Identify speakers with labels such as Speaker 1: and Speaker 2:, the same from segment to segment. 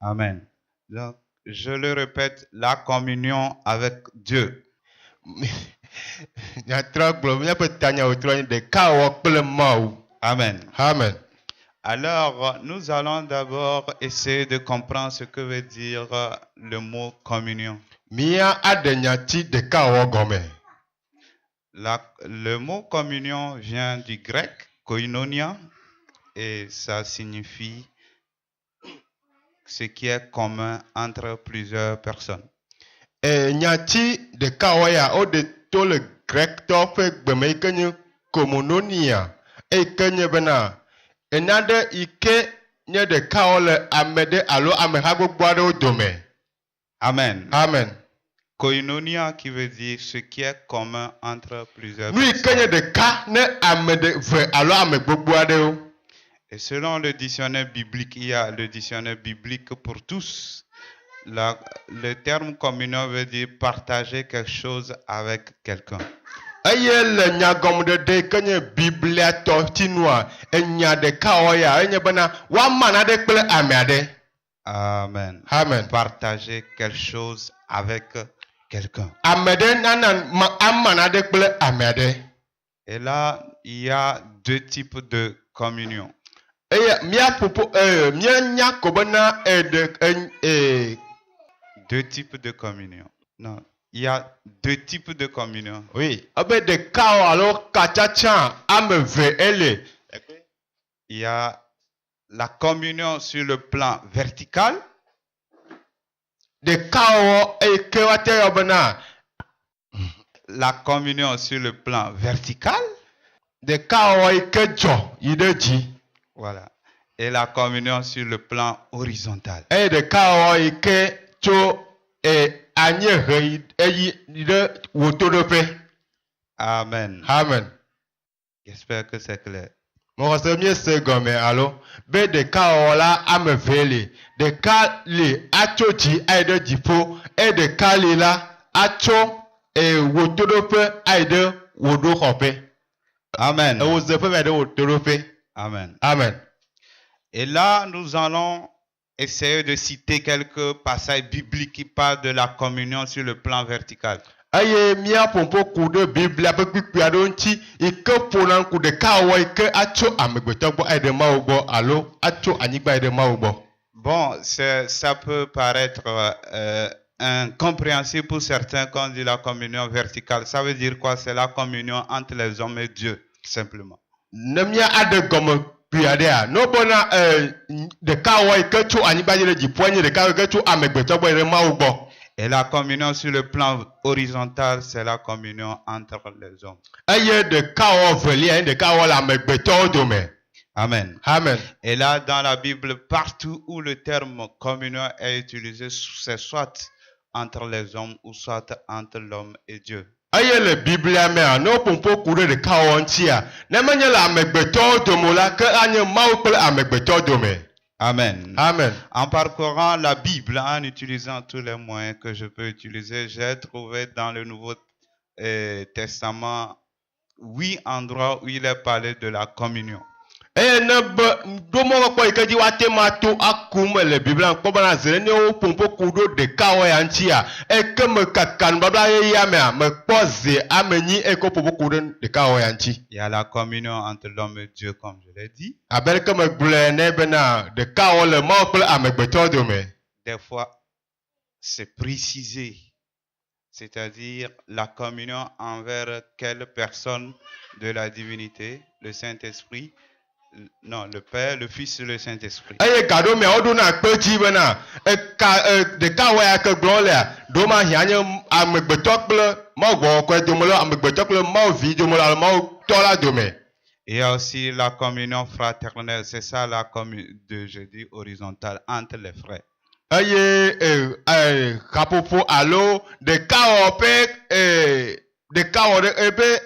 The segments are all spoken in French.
Speaker 1: Amen. Donc, je le répète, la communion avec Dieu. Amen.
Speaker 2: Amen.
Speaker 1: Alors, nous allons d'abord essayer de comprendre ce que veut dire le mot communion. Le mot communion vient du grec koinonia et ça signifie ce qui est commun entre plusieurs personnes.
Speaker 2: Nyati de kawaya o de to le grec to fe gbeme kenye komononia e kenye bena enade ike nye de kawole amede alo ameha gbogbo aɖewo dome.
Speaker 1: Amen.
Speaker 2: Amen.
Speaker 1: Koinonia qui veut dire ce qui est commun entre plusieurs
Speaker 2: Lui kenye
Speaker 1: personnes.
Speaker 2: de ka ne amede ve alo ame gbogbo aɖewo.
Speaker 1: Et selon le dictionnaire biblique, il y a le dictionnaire biblique pour tous. Le terme communion veut dire partager quelque chose avec quelqu'un.
Speaker 2: Eye le nyagɔmɖeɖe kenye biblia tɔ tinua enya ɖeka wɔya enye bena woama naɖe kple ame aɖe.
Speaker 1: Amen.
Speaker 2: Amen.
Speaker 1: Partager quelque chose avec quelqu'un.
Speaker 2: Ame ɖe nana ama naɖe kple ame aɖe.
Speaker 1: Et là, il y a deux types de communion.
Speaker 2: Eye miaƒoƒo mianya ko bena
Speaker 1: Deux types de communion. Non, il y a deux types de communion.
Speaker 2: oui, abe ɖeka o alo katsatsa ame ve ele.
Speaker 1: Il y a la communion sur le plan vertical.
Speaker 2: Ɖeka o eye ke woate yɔ bena
Speaker 1: La communion sur le plan vertical.
Speaker 2: ɖeka o yi ke dzɔ yi ɖe dzi.
Speaker 1: Voilà. Et la communion sur le plan horizontal.
Speaker 2: Eye ɖeka o yi ke tso anyiehe yi ɖe wotoɖoƒe.
Speaker 1: Amen.
Speaker 2: Amen.
Speaker 1: J'espère que c'est clair.
Speaker 2: Mɔxɔse miese gɔme alo be ɖeka o la ame ve li. Ɖeka li atso dzi ayi ɖe dziƒo eye ɖeka li la atso wotoɖoƒe ayi ɖe woɖoxɔƒe.
Speaker 1: Amen.
Speaker 2: Wozeƒe ayi ɖe wotoɖoƒe.
Speaker 1: Amen.
Speaker 2: Amen.
Speaker 1: Et là, nous allons essayer de citer quelques passages bibliques qui parlent de la communion sur le plan vertical.
Speaker 2: Eye miaƒoƒo ku ɖe biblia ƒe kpikpui aɖewo ŋuti yi ke ƒona ŋku ɖeka wɔ yi ke atso amegbetɔ gbɔ ayi ɖe Mawu gbɔ alo atso anyigba ayi ɖe Mawu gbɔ.
Speaker 1: Bon, ça peut paraître incompréhensible pour certains quand on dit la communion verticale. Ça veut dire quoi? C'est la communion entre les hommes et Dieu, simplement.
Speaker 2: Ne mia aɖe gɔme kpui aɖea, ne wobɔna ɖeka wɔ yi ke tso anyigba yi ɖe dziƒoa nye ɖeka yi ke tso amegbetɔ gbɔ yi ɖe Mawu gbɔ.
Speaker 1: Et la communion sur le plan horizontal, c'est la communion entre les hommes.
Speaker 2: Eye ɖeka wɔ velia nye ɖeka wɔ le amegbetɔwo dome.
Speaker 1: Amen.
Speaker 2: Amen.
Speaker 1: Et là, dans la Bible, partout où le terme communion est utilisé, c'est soit entre les hommes ou soit entre l'homme et Dieu.
Speaker 2: Eye le biblia mea ne woƒoƒo ku ɖe ɖeka wɔ ŋutia ne menye le amegbetɔwo dome la ke anye Mawu kple amegbetɔ dome.
Speaker 1: Amen.
Speaker 2: Amen.
Speaker 1: En parcourant la Bible, en utilisant tous les moyens que je peux utiliser, j'ai trouvé dans le Nouveau Testament 8 endroits où il est parlé de la communion.
Speaker 2: Eye ne be ɖomɔkpɔkpɔ yi ke dzi woate ma to akum le biblia kpɔ bena zi ne woƒoƒo ku ɖo ɖeka wɔ ya ŋutia eke me kaka nubabla yeyea mea mekpɔ zi ame nyi eye ke woƒoƒo ku ɖe ɖeka wɔ ya ŋuti.
Speaker 1: Il y a la communion entre l'homme et Dieu, comme je l'ai dit.
Speaker 2: Abe ɖeke megblɔe ne bena ɖeka wɔ le Mawu kple amegbetɔ dome.
Speaker 1: Des fois, c'est précisé, c'est-à-dire la communion envers quelle personne de la divinité, le Saint-Esprit, non, le Père, le Fils et le Saint-Esprit.
Speaker 2: Eye gaɖo mea woɖona kpe dzi bena ɖeka wɔ ya ke gblɔm lea ɖoma hia nye amegbetɔ kple Mawu gbɔgbɔ dome le amegbetɔ kple Mawu vi dome le alo Mawu tɔ la dome.
Speaker 1: Il y a aussi la communion fraternelle, c'est ça la communion de jeudi horizontale entre les frères.
Speaker 2: Eye haƒoƒo alo ɖeka wɔ ƒe ɖeka wɔ ɖe ebe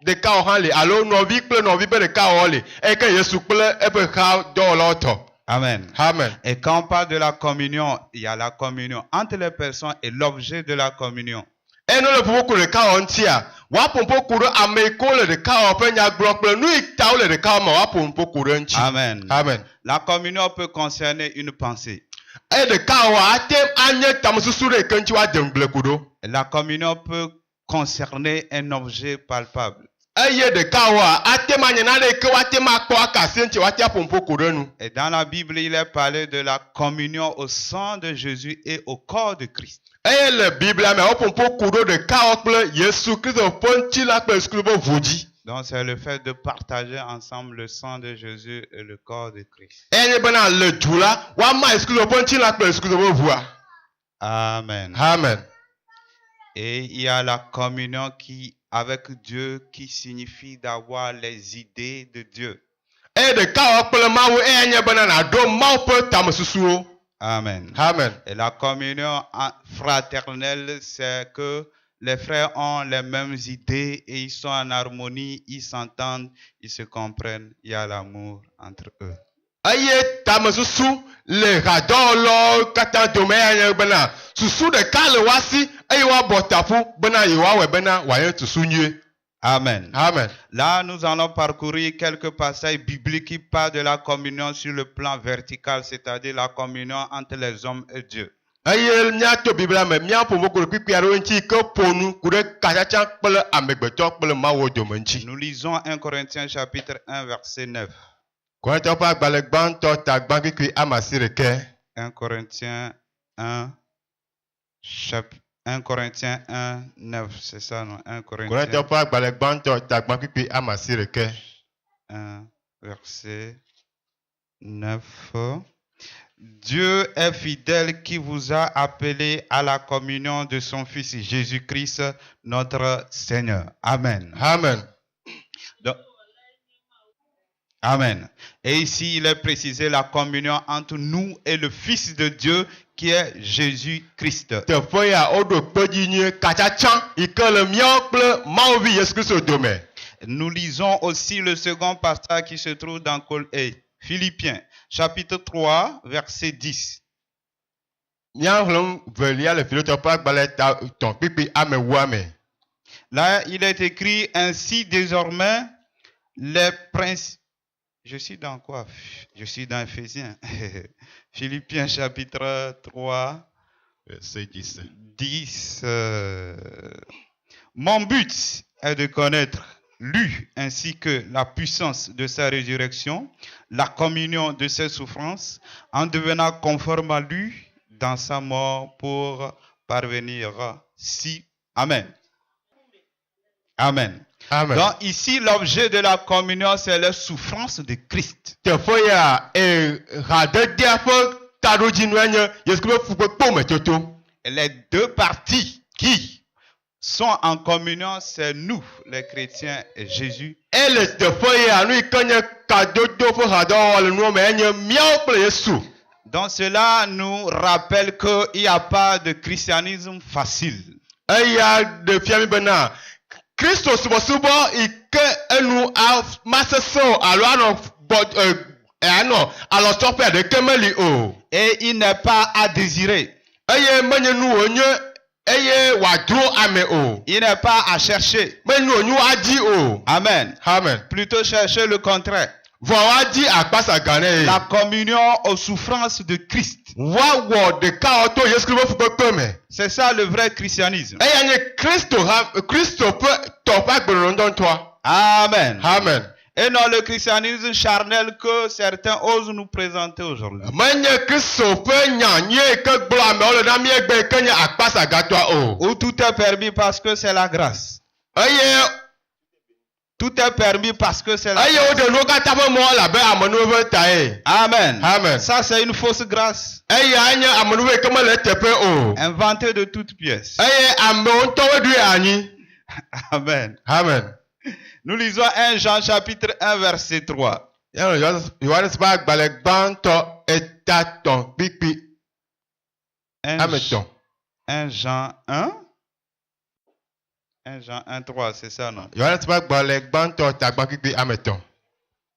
Speaker 2: ɖeka wɔ hã li alo nɔvi kple nɔvi ƒe ɖeka wɔ li eye ke Yesu kple eƒe xa dɔwɔlawo tɔ.
Speaker 1: Amen.
Speaker 2: Amen.
Speaker 1: Et quand on parle de la communion, il y a la communion entre les personnes et l'objet de la communion.
Speaker 2: eno le ƒoƒo le ɖeka ŋutia woaƒo ƒoƒo ɖe ame yi ke le ɖeka ƒe nyagblɔ kple nu yi ta wole ɖeka me woaƒo ƒoƒo ɖe ŋuti.
Speaker 1: Amen.
Speaker 2: Amen.
Speaker 1: La communion peut concerner une pensée.
Speaker 2: Eye ɖeka ate anye tamesusu ɖe yi ke ŋuti woade ŋugble ku ɖo.
Speaker 1: La communion peut concerner un objet palpable.
Speaker 2: Eye ɖeka ate anye nane yi ke woate akpɔ akasi ŋuti woate aƒo ƒoƒo ɖe nu.
Speaker 1: Et dans la Bible, il est parlé de la communion au sang de Jésus et au corps de Christ.
Speaker 2: Eye le Biblia me woƒo ƒoƒo ɖo ɖeka kple Yesu Kristo ƒe ŋutilã kple Yesu Kristo ƒe ʋu dzi.
Speaker 1: Donc c'est le fait de partager ensemble le sang de Jésus et le corps de Christ.
Speaker 2: Eye bena le du la woama Yesu Kristo ƒe ŋutilã kple Yesu Kristo ƒe ʋua.
Speaker 1: Amen.
Speaker 2: Amen.
Speaker 1: Et il y a la communion avec Dieu qui signifie d'avoir les idées de Dieu.
Speaker 2: Eye ɖeka kple Mawu eye nye bena naɖo Mawu ƒe tamesusuwo.
Speaker 1: Amen.
Speaker 2: Amen.
Speaker 1: Et la communion fraternelle, c'est que les frères ont les mêmes idées et ils sont en harmonie, ils s'entendent, ils se comprennent, il y a l'amour entre eux.
Speaker 2: Eye tamesusu le hadɔwɔlawo katã dome anye bena susu ɖeka le woasi eye woabɔ taƒu bena yewoawɔe bena wòanye susu nyuie.
Speaker 1: Amen.
Speaker 2: Amen.
Speaker 1: Là, nous allons parcourir quelques passages bibliques qui parlent de la communion sur le plan vertical, c'est-à-dire la communion entre les hommes et Dieu.
Speaker 2: Eye míato Biblia me míaƒo ƒoƒo kpikpi aɖewo ŋuti ke ƒo nu ku ɖe katsatsa kple amegbetɔ kple Mawu dome ŋuti.
Speaker 1: Nous lisons 1 Corinthiens chapitre 1 verset 9.
Speaker 2: Korintɔwo ƒe agbalẽ gbãtɔ tagbã kpikpi ame 11.
Speaker 1: 1 Corinthiens 1 9, c'est ça, non? 1 Corinthiens
Speaker 2: Korintɔwo ƒe agbalẽ gbãtɔ tagbã kpikpi ame 11.
Speaker 1: 1 verset 9. Dieu est fidèle qui vous a appelé à la communion de son Fils Jésus-Christ, notre Seigneur. Amen.
Speaker 2: Amen.
Speaker 1: Donc, amen. Et ici, il est précisé la communion entre nous et le Fils de Dieu qui est Jésus-Christ.
Speaker 2: Teƒe ya woɖo kpedzi nyuie katsatsa yi ke le míawo kple Mawuvi Yesu Kristo dome.
Speaker 1: Nous lisons aussi le second passage qui se trouve dans Philippiens, chapitre 3, verset 10.
Speaker 2: Míaxlẽm velia le Filipitɔwo ƒe agbalẽ tɔ̃ kpikpi ame 10.
Speaker 1: Là, il est écrit ainsi désormais les principes. Je suis dans quoi? Je suis dans Éphésiens. Philippiens chapitre 3,
Speaker 2: verset 10.
Speaker 1: 10. Mon but est de connaître lui ainsi que la puissance de sa résurrection, la communion de ses souffrances, en devenant conforme à lui dans sa mort pour parvenir si. Amen. Amen.
Speaker 2: Amen.
Speaker 1: Donc ici, l'objet de la communion, c'est la souffrance de Christ.
Speaker 2: Teƒe ya hadedea ƒe taɖodzinue nye Yesu Kristo fukpekpe me toto.
Speaker 1: Et les deux parties qui sont en communion, c'est nous, les chrétiens, et Jésus.
Speaker 2: Et le teƒe ya nu yi ke nye kadodo ƒe hadɔwɔwɔ le nuwo me enye míawo kple Yesu.
Speaker 1: Donc cela nous rappelle qu'il n'y a pas de christianisme facile.
Speaker 2: Eya ɖe fia mi bena Kristo subɔsubɔ yi ke enu masese o alo anɔ alɔtsɔƒe aɖeke meli o.
Speaker 1: Et il n'est pas à désirer.
Speaker 2: Eye menye nu wònye eye wòadro ame o.
Speaker 1: Il n'est pas à chercher.
Speaker 2: Menye nu wònye adi o.
Speaker 1: Amen.
Speaker 2: Amen.
Speaker 1: Plutôt chercher le contraire.
Speaker 2: Vɔ woadi akpasa gane.
Speaker 1: La communion aux souffrances de Christ.
Speaker 2: Woawɔ ɖeka wɔto Yesu Kristo ƒe fukpekpe me.
Speaker 1: C'est ça le vrai christianisme.
Speaker 2: Eya nye Kristo ƒe tɔ ƒe agbenɔnɔ ŋutɔa.
Speaker 1: Amen.
Speaker 2: Amen.
Speaker 1: Et non le christianisme charnel que certains osent nous présenter aujourd'hui.
Speaker 2: Menye Kristo ƒe nya nyuie ke gblɔ amewo le na míegbe yi ke nye akpasagãtɔa o.
Speaker 1: Où tout est permis parce que c'est la grâce.
Speaker 2: Eye
Speaker 1: tout est permis parce que c'est la grâce.
Speaker 2: Eye woɖe nuwo katã ƒe mɔ le abe amenuwo ƒe tae.
Speaker 1: Amen.
Speaker 2: Amen.
Speaker 1: Ça c'est une fausse grâce.
Speaker 2: Eya nye amenuwo yi ke mele eteƒe o.
Speaker 1: Inventé de toutes pièces.
Speaker 2: Eye amewo ŋutɔwoe ɖoe anyi.
Speaker 1: Amen.
Speaker 2: Amen.
Speaker 1: Nous lisons 1 Jean chapitre 1 verset 3.
Speaker 2: Yohanes ƒe agbalẽ gbãtɔ etatɔ̃ kpikpi ame tɔ̃.
Speaker 1: 1 Jean 1. 1 Jean 1, 3, c'est ça, non?
Speaker 2: Yohanes ƒe agbalẽ gbãtɔ tagbã kpikpi ame tɔ̃.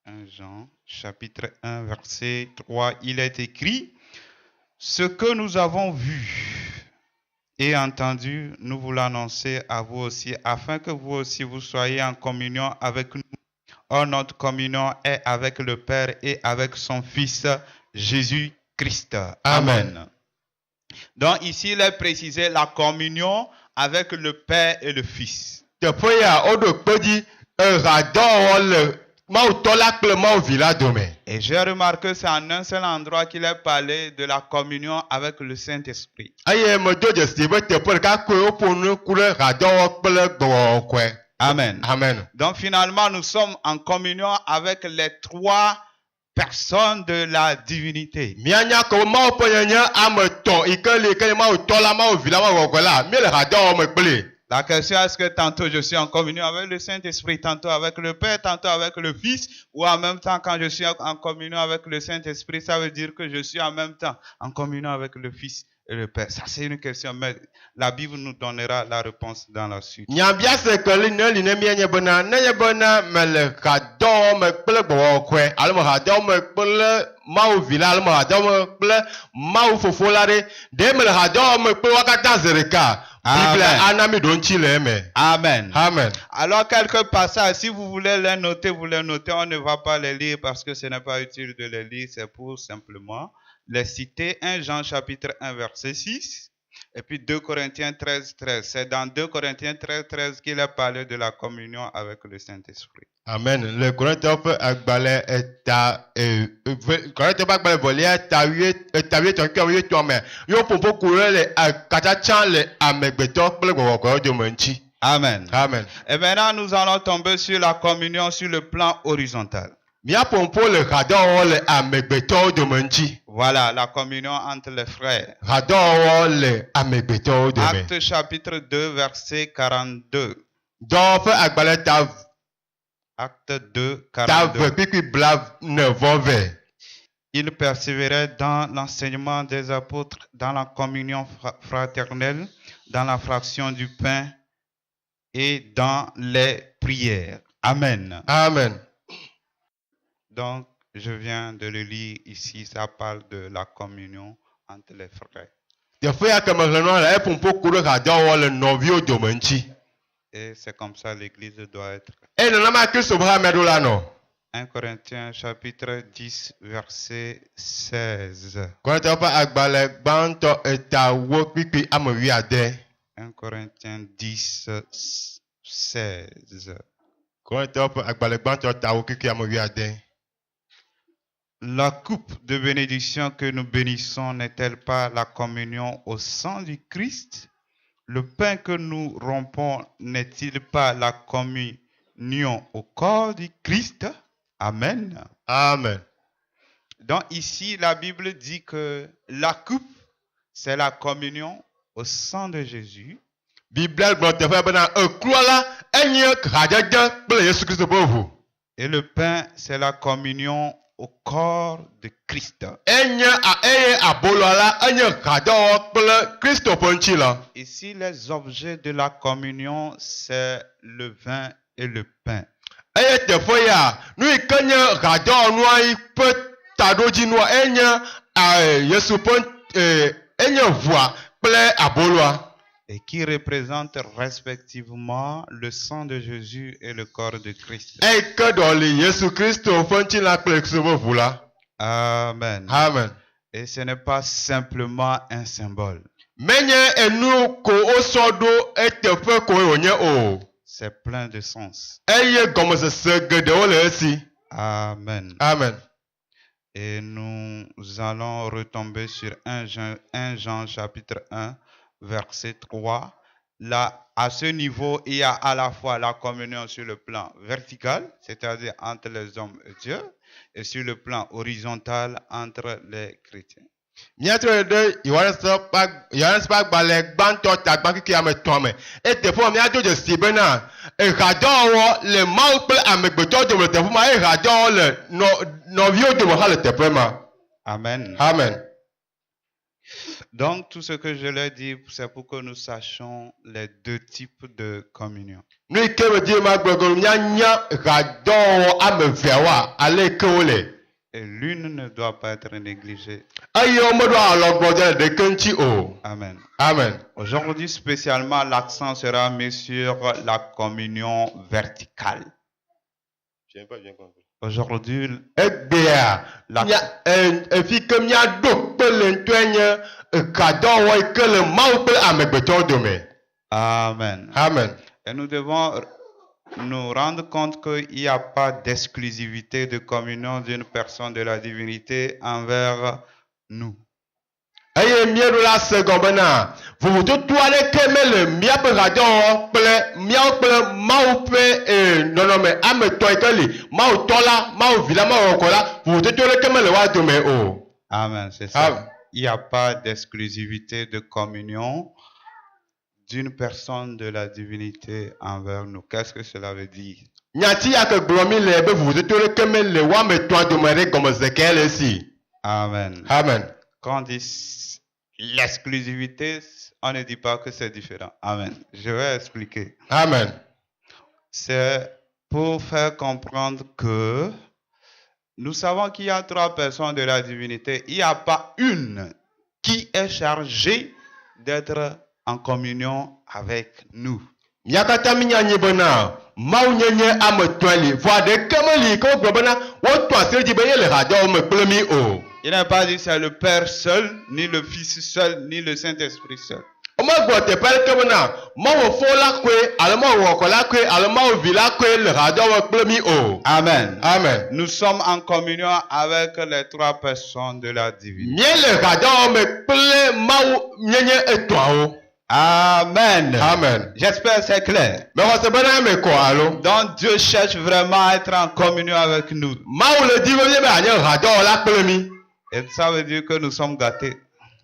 Speaker 1: 1 Jean chapitre 1 verset 3, il est écrit: ce que nous avons vu et entendu, nous vous l'annoncer à vous aussi, afin que vous aussi vous soyez en communion avec nous. Or, notre communion est avec le Père et avec son Fils Jésus-Christ.
Speaker 2: Amen.
Speaker 1: Donc ici, il est précisé la communion avec le Père et le Fils.
Speaker 2: Teƒe ya woɖo kpe dzi eɣadɔwɔwɔ le Mawutɔ la kple Mawuvi la dome.
Speaker 1: Et j'ai remarqué que c'est en un seul endroit qu'il est parlé de la communion avec le Saint-Esprit.
Speaker 2: Eye medo dzesi be teƒe ɖeka koe woƒo nu ku ɖe ɣadɔwɔ kple gbɔwɔwɔkɔe.
Speaker 1: Amen.
Speaker 2: Amen.
Speaker 1: Donc finalement, nous sommes en communion avec les trois personnes de la divinité.
Speaker 2: Mianya ko Mawu ƒe nyenye ame etɔ̃ yi ke li ke nye Mawutɔ la Mawuvi la Mawuwɔkɔe la míele ɣadɔwɔ me kpli.
Speaker 1: La question est-ce que tantôt je suis en communion avec le Saint-Esprit, tantôt avec le Père, tantôt avec le Fils, ou en même temps quand je suis en communion avec le Saint-Esprit, ça veut dire que je suis en même temps en communion avec le Fils et le Père. Ça c'est une question, mais la Bible nous donnera la réponse dans la suite.
Speaker 2: Nyabia se ke li ne mienye bena nenye bena mele ɣadɔwɔ me kple gbɔwɔkɔe alo me ɣadɔwɔ me kple Mawuvi la alo me ɣadɔwɔ me kple Mawu Fofo la ɖe mele ɣadɔwɔ me kple wo katã zi ɖeka. Bible anami ɖo ŋuti le eme.
Speaker 1: Amen.
Speaker 2: Amen.
Speaker 1: Alors quelques passages, si vous voulez les noter, vous les notez. On ne va pas les lire parce que ce n'est pas utile de les lire. C'est pour simplement les citer. 1 Jean chapitre 1 verset 6. Et puis 2 Corinthiens 13, 13. C'est dans 2 Corinthiens 13, 13 qu'il a parlé de la communion avec le Saint-Esprit.
Speaker 2: Amen. Le Corinthiens ƒe agbalẽ eta Corinthiens ƒe agbalẽ velia eta wuietɔ̃ kple wuietɔ̃ me. Yo ƒoƒo ku ɖe le katsatsa le amegbetɔ kple gbɔgbɔkɔewo dome ŋuti.
Speaker 1: Amen.
Speaker 2: Amen.
Speaker 1: Et maintenant nous allons tomber sur la communion sur le plan horizontal.
Speaker 2: Mia ƒoƒo le ɣadɔwɔwɔ le amegbetɔwo dome ŋuti.
Speaker 1: Voilà la communion entre les frères.
Speaker 2: Ɣadɔwɔwɔ le amegbetɔwo dome.
Speaker 1: Acte chapitre 2 verset 42.
Speaker 2: Dɔ ƒe agbalẽ ta
Speaker 1: Acte 2,
Speaker 2: ve
Speaker 1: 42.
Speaker 2: kpikpi bla ne vɔ ve.
Speaker 1: Il persévérait dans l'enseignement des apôtres, dans la communion fraternelle, dans la fraction du pain et dans les prières. Amen.
Speaker 2: Amen.
Speaker 1: Donc, je viens de le lire ici, ça parle de la communion entre les frères.
Speaker 2: Teƒe ya ke me hle nua le eƒoƒo ku ɖe ɣadɔwɔwɔ le nɔviwo dome ŋuti.
Speaker 1: Et c'est comme ça l'église doit être.
Speaker 2: Eye nenema Kristo ƒe hame ɖo la nɔ.
Speaker 1: 1 Corinthiens chapitre 10 verset 16.
Speaker 2: Korinthiens ƒe agbalẽ gbãtɔ etawo kpikpi ame wuiade.
Speaker 1: 1 Corinthiens 10, 16.
Speaker 2: Korinthiens ƒe agbalẽ gbãtɔ etawo kpikpi ame wuiade.
Speaker 1: La coupe de bénédiction que nous bénissons n'est-elle pas la communion au sang du Christ? Le pain que nous rompons n'est-il pas la communion au corps du Christ? Amen.
Speaker 2: Amen.
Speaker 1: Donc ici, la Bible dit que la coupe, c'est la communion au sang de Jésus.
Speaker 2: Biblia gblɔ teƒe bena ekplɔ la enye ɣadzedze kple Yesu Kristo ƒe ʋu.
Speaker 1: Et le pain, c'est la communion au corps de Christ.
Speaker 2: Eye abolo la enye ɣadɔwɔ kple Kristo ƒe ŋuti la.
Speaker 1: Ici, les objets de la communion, c'est le vin et le pain.
Speaker 2: Eye teƒe ya nu yi ke nye ɣadɔwɔnua yi ƒe taɖodzinua enye Yesu ƒe enye ʋua kple aboloa.
Speaker 1: Et qui représentent respectivement le sang de Jésus et le corps de Christ.
Speaker 2: Eyi ke ɖɔli Yesu Kristo ƒe ŋutilã kple Kristo ƒe ʋu la.
Speaker 1: Amen.
Speaker 2: Amen.
Speaker 1: Et ce n'est pas simplement un symbole.
Speaker 2: Menye enu ko wosɔ ɖo eteƒe koe wònye o.
Speaker 1: C'est plein de sens.
Speaker 2: Eye gɔmesese geɖewo le esi.
Speaker 1: Amen.
Speaker 2: Amen.
Speaker 1: Et nous allons retomber sur 1 Jean chapitre 1 verset 3. Là, à ce niveau, il y a à la fois la communion sur le plan vertical, c'est-à-dire entre les hommes et Dieu, et sur le plan horizontal entre les chrétiens.
Speaker 2: Míatrɔ ɖe Yohanes ƒe agbalẽ gbãtɔ tagbã keke ame etɔ̃ me. Eteƒe me míado dzesi bena ɣadɔwɔwɔ le Mawu kple amegbetɔwo dome le teƒe ma eye ɣadɔwɔwɔ le nɔviwo dome hã le teƒe ma.
Speaker 1: Amen.
Speaker 2: Amen.
Speaker 1: Donc, tout ce que je leur dis, c'est pour que nous sachions les deux types de communion.
Speaker 2: Nu yi ke me di ma gblɔ gɔme míanya ɣadɔwɔwɔ ame eveawoa ale ke wole.
Speaker 1: Et l'une ne doit pas être négligée.
Speaker 2: eye womeɖo alɔgbɔ ɖe ɖeke ŋuti o.
Speaker 1: Amen.
Speaker 2: Amen.
Speaker 1: Aujourd'hui, spécialement, l'accent sera mis sur la communion verticale.
Speaker 2: Je n'ai pas bien compris.
Speaker 1: Aujourd'hui,
Speaker 2: Egbea efi ke míaɖo kpe le ŋutɔe nye ekadɔwɔ yi ke le Mawu kple amegbetɔwo dome.
Speaker 1: Amen.
Speaker 2: Amen.
Speaker 1: Et nous devons nous rendre compte qu'il n'y a pas d'exclusivité de communion d'une personne de la divinité envers nous.
Speaker 2: Eye míeɖo la se gɔme bena vovototo aɖeke mele míaƒe hadɔwɔwɔ kple míawo kple Mawu ƒe nɔnɔme ametɔ yi ke li Mawu tɔ la, Mawu vi la, Mawu xɔ la, vovototo aɖeke mele woa dome o.
Speaker 1: Amen, c'est ça. Il n'y a pas d'exclusivité de communion d'une personne de la divinité envers nous. Qu'est-ce que cela veut dire?
Speaker 2: Nyati ya ke gblɔm mi le be vovototo aɖeke mele woametɔa dome ɖe gɔmezeke le esi.
Speaker 1: Amen.
Speaker 2: Amen.
Speaker 1: Quand on dit l'exclusivité, on ne dit pas que c'est différent. Amen. Je vais expliquer.
Speaker 2: Amen.
Speaker 1: C'est pour faire comprendre que nous savons qu'il y a 3 personnes de la divinité. Il n'y a pas une qui est chargée d'être en communion avec nous.
Speaker 2: Mía katã mínya nyi bena Mawu nye ametɔe li, vɔa ɖeke meli ke wogblɔ bena wotɔ asi dzi be ye le hadɔwɔ me kple mí o.
Speaker 1: Il n'est pas dit c'est le Père seul, ni le Fils seul, ni le Saint-Esprit seul.
Speaker 2: Womegblɔ teƒe aɖeke bena Mawu Fo la koe alo Mawu Xɔ la koe alo Mawu Vi la koe le hadɔwɔ kple mí o.
Speaker 1: Amen.
Speaker 2: Amen.
Speaker 1: Nous sommes en communion avec les 3 personnes de la divinité.
Speaker 2: Mie le hadɔwɔ me kple Mawu nyenye etɔawo.
Speaker 1: Amen.
Speaker 2: Amen.
Speaker 1: J'espère que c'est clair.
Speaker 2: Me xɔ se bena eme kɔ alo.
Speaker 1: Donc Dieu cherche vraiment à être en communion avec nous.
Speaker 2: Mawu le di be be anye hadɔwɔla kple mí.
Speaker 1: Et ça veut dire que nous sommes gâtés.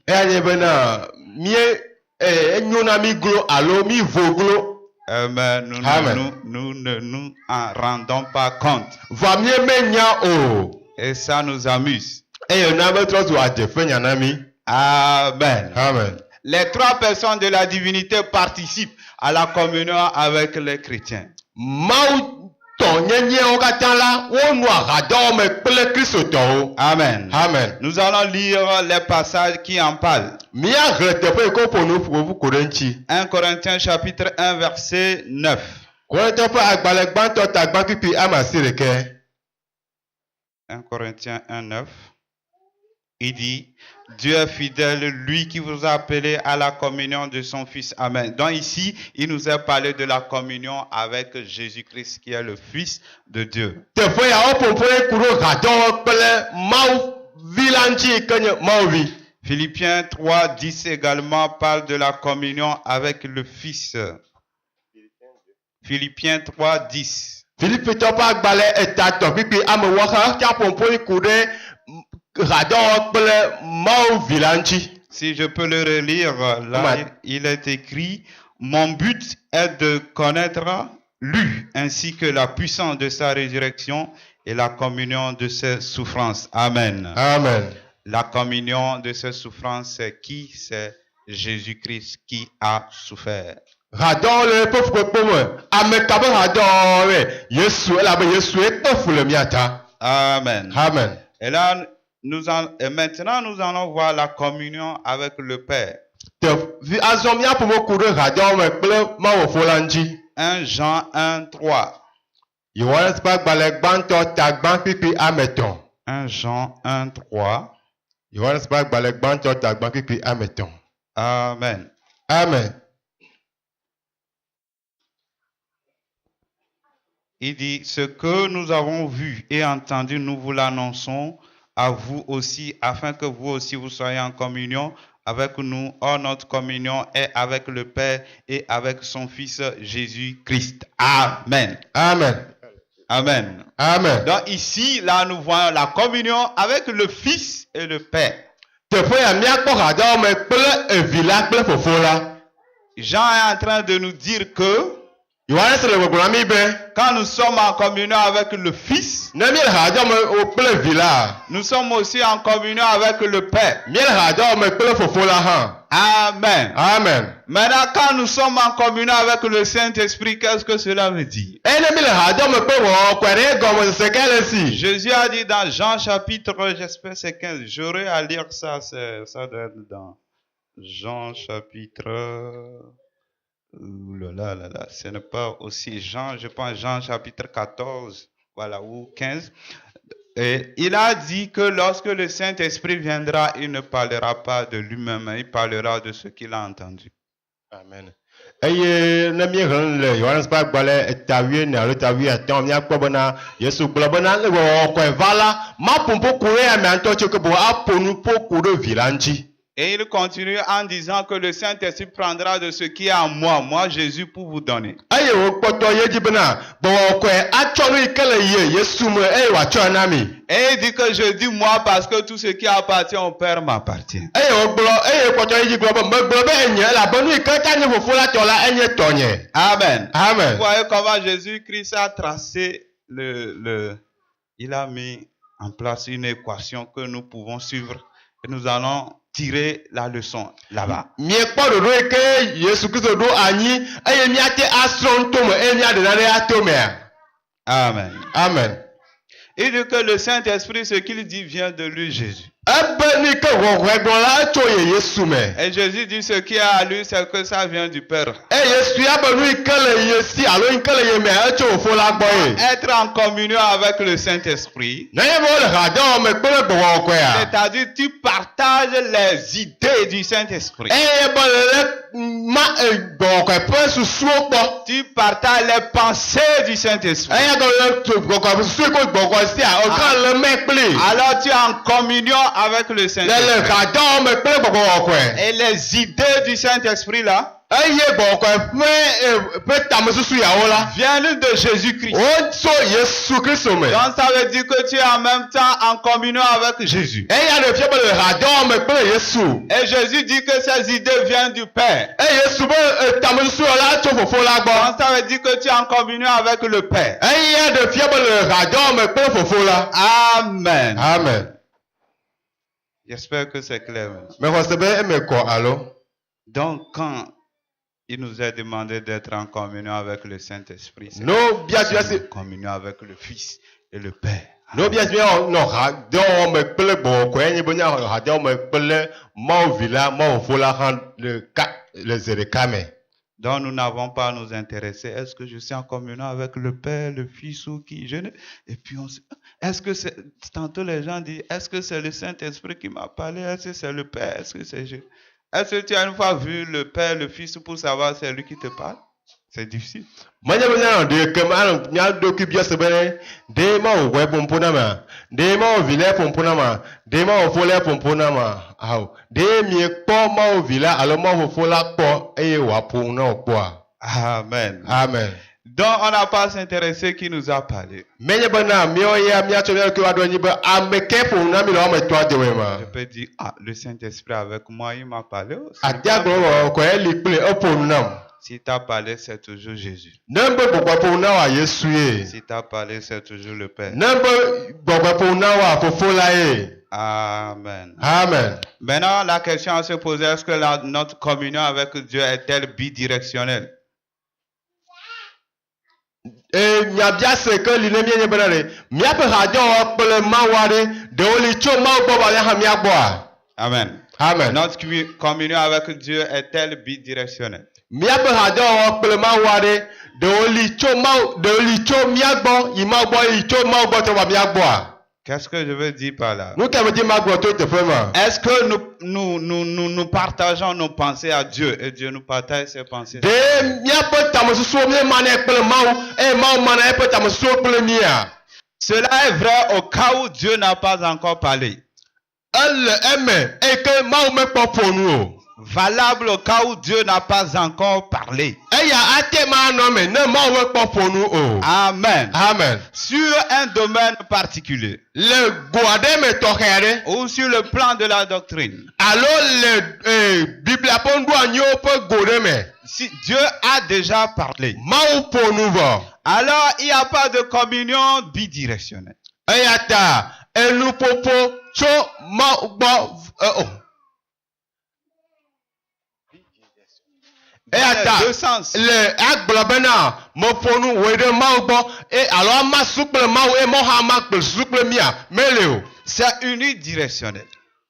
Speaker 2: Eya nye bena mie enyo na mí glo alo mí vo glo.
Speaker 1: Mais nous ne nous en rendons pas compte.
Speaker 2: Vɔa mie menya o.
Speaker 1: Et ça nous amuse.
Speaker 2: Eye na be trɔ zu adzefe nya na mí.
Speaker 1: Amen.
Speaker 2: Amen.
Speaker 1: Les 3 personnes de la divinité participent à la communion avec les chrétiens.
Speaker 2: Mawu tɔ nyenyewo katã la wonɔa hadɔwɔ me kple kristotɔwo.
Speaker 1: Amen.
Speaker 2: Amen.
Speaker 1: Nous allons lire les passages qui en parlent.
Speaker 2: Míahe teƒe yi ke woƒo nu ƒoƒu ko ɖe ŋuti.
Speaker 1: 1 Corinthiens chapitre 1 verset 9.
Speaker 2: Korintɔ ƒe agbalẽ gbãtɔ tagbã kpikpi ame 11.
Speaker 1: 1 Corinthiens 1, 9. Il dit, Dieu est fidèle, lui qui vous a appelé à la communion de son Fils. Amen. Donc ici, il nous a parlé de la communion avec Jésus-Christ qui est le Fils de Dieu.
Speaker 2: Teƒe ya woƒoƒo ku ɖo hadɔwɔ kple Mawu Vi la ŋuti yi ke nye Mawu Vi.
Speaker 1: Philippiens 3, 10 également parle de la communion avec le Fils. Philippiens 3, 10.
Speaker 2: Filipitɔ ƒe agbalẽ etatɔ kpikpi ame wɔxa tsa ƒoƒo ku ɖe hadɔwɔ kple Mawu Vi la ŋuti.
Speaker 1: Si je peux le relire, là, il est écrit, mon but est de connaître lui, ainsi que la puissance de sa résurrection et la communion de ses souffrances. Amen.
Speaker 2: Amen.
Speaker 1: La communion de ses souffrances, c'est qui? C'est Jésus-Christ qui a souffert.
Speaker 2: Hadɔwɔ le eƒe fukpekpe me, ame ka be hadɔwɔ le Yesu elabe Yesu ekpe fu le mía ta.
Speaker 1: Amen.
Speaker 2: Amen.
Speaker 1: Et là, et maintenant, nous allons voir la communion avec le Père.
Speaker 2: Azɔ míaƒo ku ɖe hadɔwɔ me kple Mawu Fo la ŋuti.
Speaker 1: 1 Jean 1, 3.
Speaker 2: Yohanes ƒe agbalẽ gbãtɔ tagbã kpikpi ame 3.
Speaker 1: 1 Jean 1, 3.
Speaker 2: Yohanes ƒe agbalẽ gbãtɔ tagbã kpikpi ame 3.
Speaker 1: Amen.
Speaker 2: Amen.
Speaker 1: Il dit, ce que nous avons vu et entendu, nous vous l'annonçons à vous aussi, afin que vous aussi vous soyez en communion avec nous. Or, notre communion est avec le Père et avec son Fils Jésus-Christ. Amen.
Speaker 2: Amen.
Speaker 1: Amen.
Speaker 2: Amen.
Speaker 1: Donc ici, là, nous voyons la communion avec le Fils et le Père.
Speaker 2: Teƒe ya míakpɔ hadɔwɔ me kple evi la kple fofo la.
Speaker 1: Jean est en train de nous dire que
Speaker 2: Yohanes le gbɔgblɔ na mí be
Speaker 1: quand nous sommes en communion avec le Fils,
Speaker 2: ne míele hadɔwɔ me kple vi la,
Speaker 1: nous sommes aussi en communion avec le Père.
Speaker 2: míele hadɔwɔ me kple fofo la hã.
Speaker 1: Amen.
Speaker 2: Amen.
Speaker 1: Maintenant, quand nous sommes en communion avec le Saint-Esprit, qu'est-ce que cela veut dire? Jésus a dit dans Jean chapitre, j'espère c'est 15, j'aurai à lire ça, ça doit être dans Jean chapitre... ce n'est pas aussi Jean, je pense Jean chapitre 14, voilà, ou 15. Et il a dit que lorsque le Saint-Esprit viendra, il ne parlera pas de lui-même, il parlera de ce qu'il a entendu.
Speaker 2: Amen. Eye ne mi hɛn le Yohanes ƒe agbalẽ etawie ne alo etawie atɔ̃ míakpɔ bena Yesu gblɔ bena ne wɔwɔkɔe va la maƒo ƒoku ɖe amea ŋutɔ tso ke boŋ aƒo nu ƒoku ɖe vi la ŋuti.
Speaker 1: Et il continue en disant que le Saint-Esprit prendra de ce qui est en moi, moi Jésus, pour vous donner.
Speaker 2: Eye wòkpɔtɔ ye dzi bena wɔwɔkɔe atsɔ nu yi ke le Yesu me eye wòatsɔe na mi.
Speaker 1: Et il dit que je dis moi parce que tout ce qui appartient au Père m'appartient.
Speaker 2: Eye wòkpɔtɔ ye dzi gblɔ be megblɔ be enye elabena nu yi ke ta nye Fofo la tɔ la enye tɔnye.
Speaker 1: Amen.
Speaker 2: Amen.
Speaker 1: Vous voyez comment Jésus-Christ a tracé il a mis en place une équation que nous pouvons suivre et nous allons tirer la leçon là-bas.
Speaker 2: Miekpɔ ɖoɖo yi ke Yesu Kristo ɖo anyi eye míate asrɔ̃ ŋutome eye míaɖena ɖe atomea.
Speaker 1: Amen.
Speaker 2: Amen.
Speaker 1: Il dit que le Saint-Esprit, ce qu'il dit vient de lui, Jésus. Et Jésus dit ce qui est à lui, c'est que ça vient du Père. Être en communion avec le Saint-Esprit, c'est-à-dire tu partages les idées du Saint-Esprit. Tu partages les pensées du Saint-Esprit. Alors tu es en communion avec le Saint-Esprit. Et les idées du Saint-Esprit là viennent de Jésus-Christ. Donc ça veut dire que tu es en même temps en communion avec Jésus. Et Jésus dit que ces idées viennent du Père. Donc ça veut dire que tu es en communion avec le Père. Amen.
Speaker 2: Amen.
Speaker 1: J'espère que c'est clair. Donc quand il nous est demandé d'être en communion avec le Saint-Esprit, c'est en communion avec le Fils et le Père. Donc nous n'avons pas à nous intéresser. Est-ce que je suis en communion avec le Père, le Fils ou qui? Et puis est-ce que c'est... Tantôt les gens disent, est-ce que c'est le Saint-Esprit qui m'a parlé? Est-ce que c'est le Père? Est-ce que c'est Jésus? Est-ce que tu as une fois vu le Père, le Fils pour savoir c'est lui qui te parle? C'est difficile. Amen.
Speaker 2: Amen.
Speaker 1: Donc on n'a pas à s'intéresser qui nous a parlé. Je peux dire, le Saint-Esprit avec moi, il m'a parlé aussi. Si tu as parlé, c'est toujours Jésus. Si tu as parlé, c'est toujours le Père. Amen.
Speaker 2: Amen.
Speaker 1: Maintenant, la question à se poser, est-ce que notre communion avec Dieu est-elle bidirectionnelle? Amen.
Speaker 2: Amen.
Speaker 1: Notre communion avec Dieu est-elle bidirectionnelle? Qu'est-ce que je veux dire par là? Est-ce que nous partageons nos pensées à Dieu et Dieu nous partage ses pensées? Cela est vrai au cas où Dieu n'a pas encore parlé. Valable au cas où Dieu n'a pas encore parlé. Amen.
Speaker 2: Amen.
Speaker 1: Sur un domaine particulier. Ou sur le plan de la doctrine. Si Dieu a déjà parlé, alors il n'y a pas de communion bidirectionnelle.
Speaker 2: eya
Speaker 1: Dans
Speaker 2: ta
Speaker 1: les deux sens.
Speaker 2: le agblɔ bena meƒo nu wɔe ɖe Mawu gbɔ alo ama su kple Mawu mɔ hã ama kple su kple mia mele o.
Speaker 1: C'est unidirectionnel.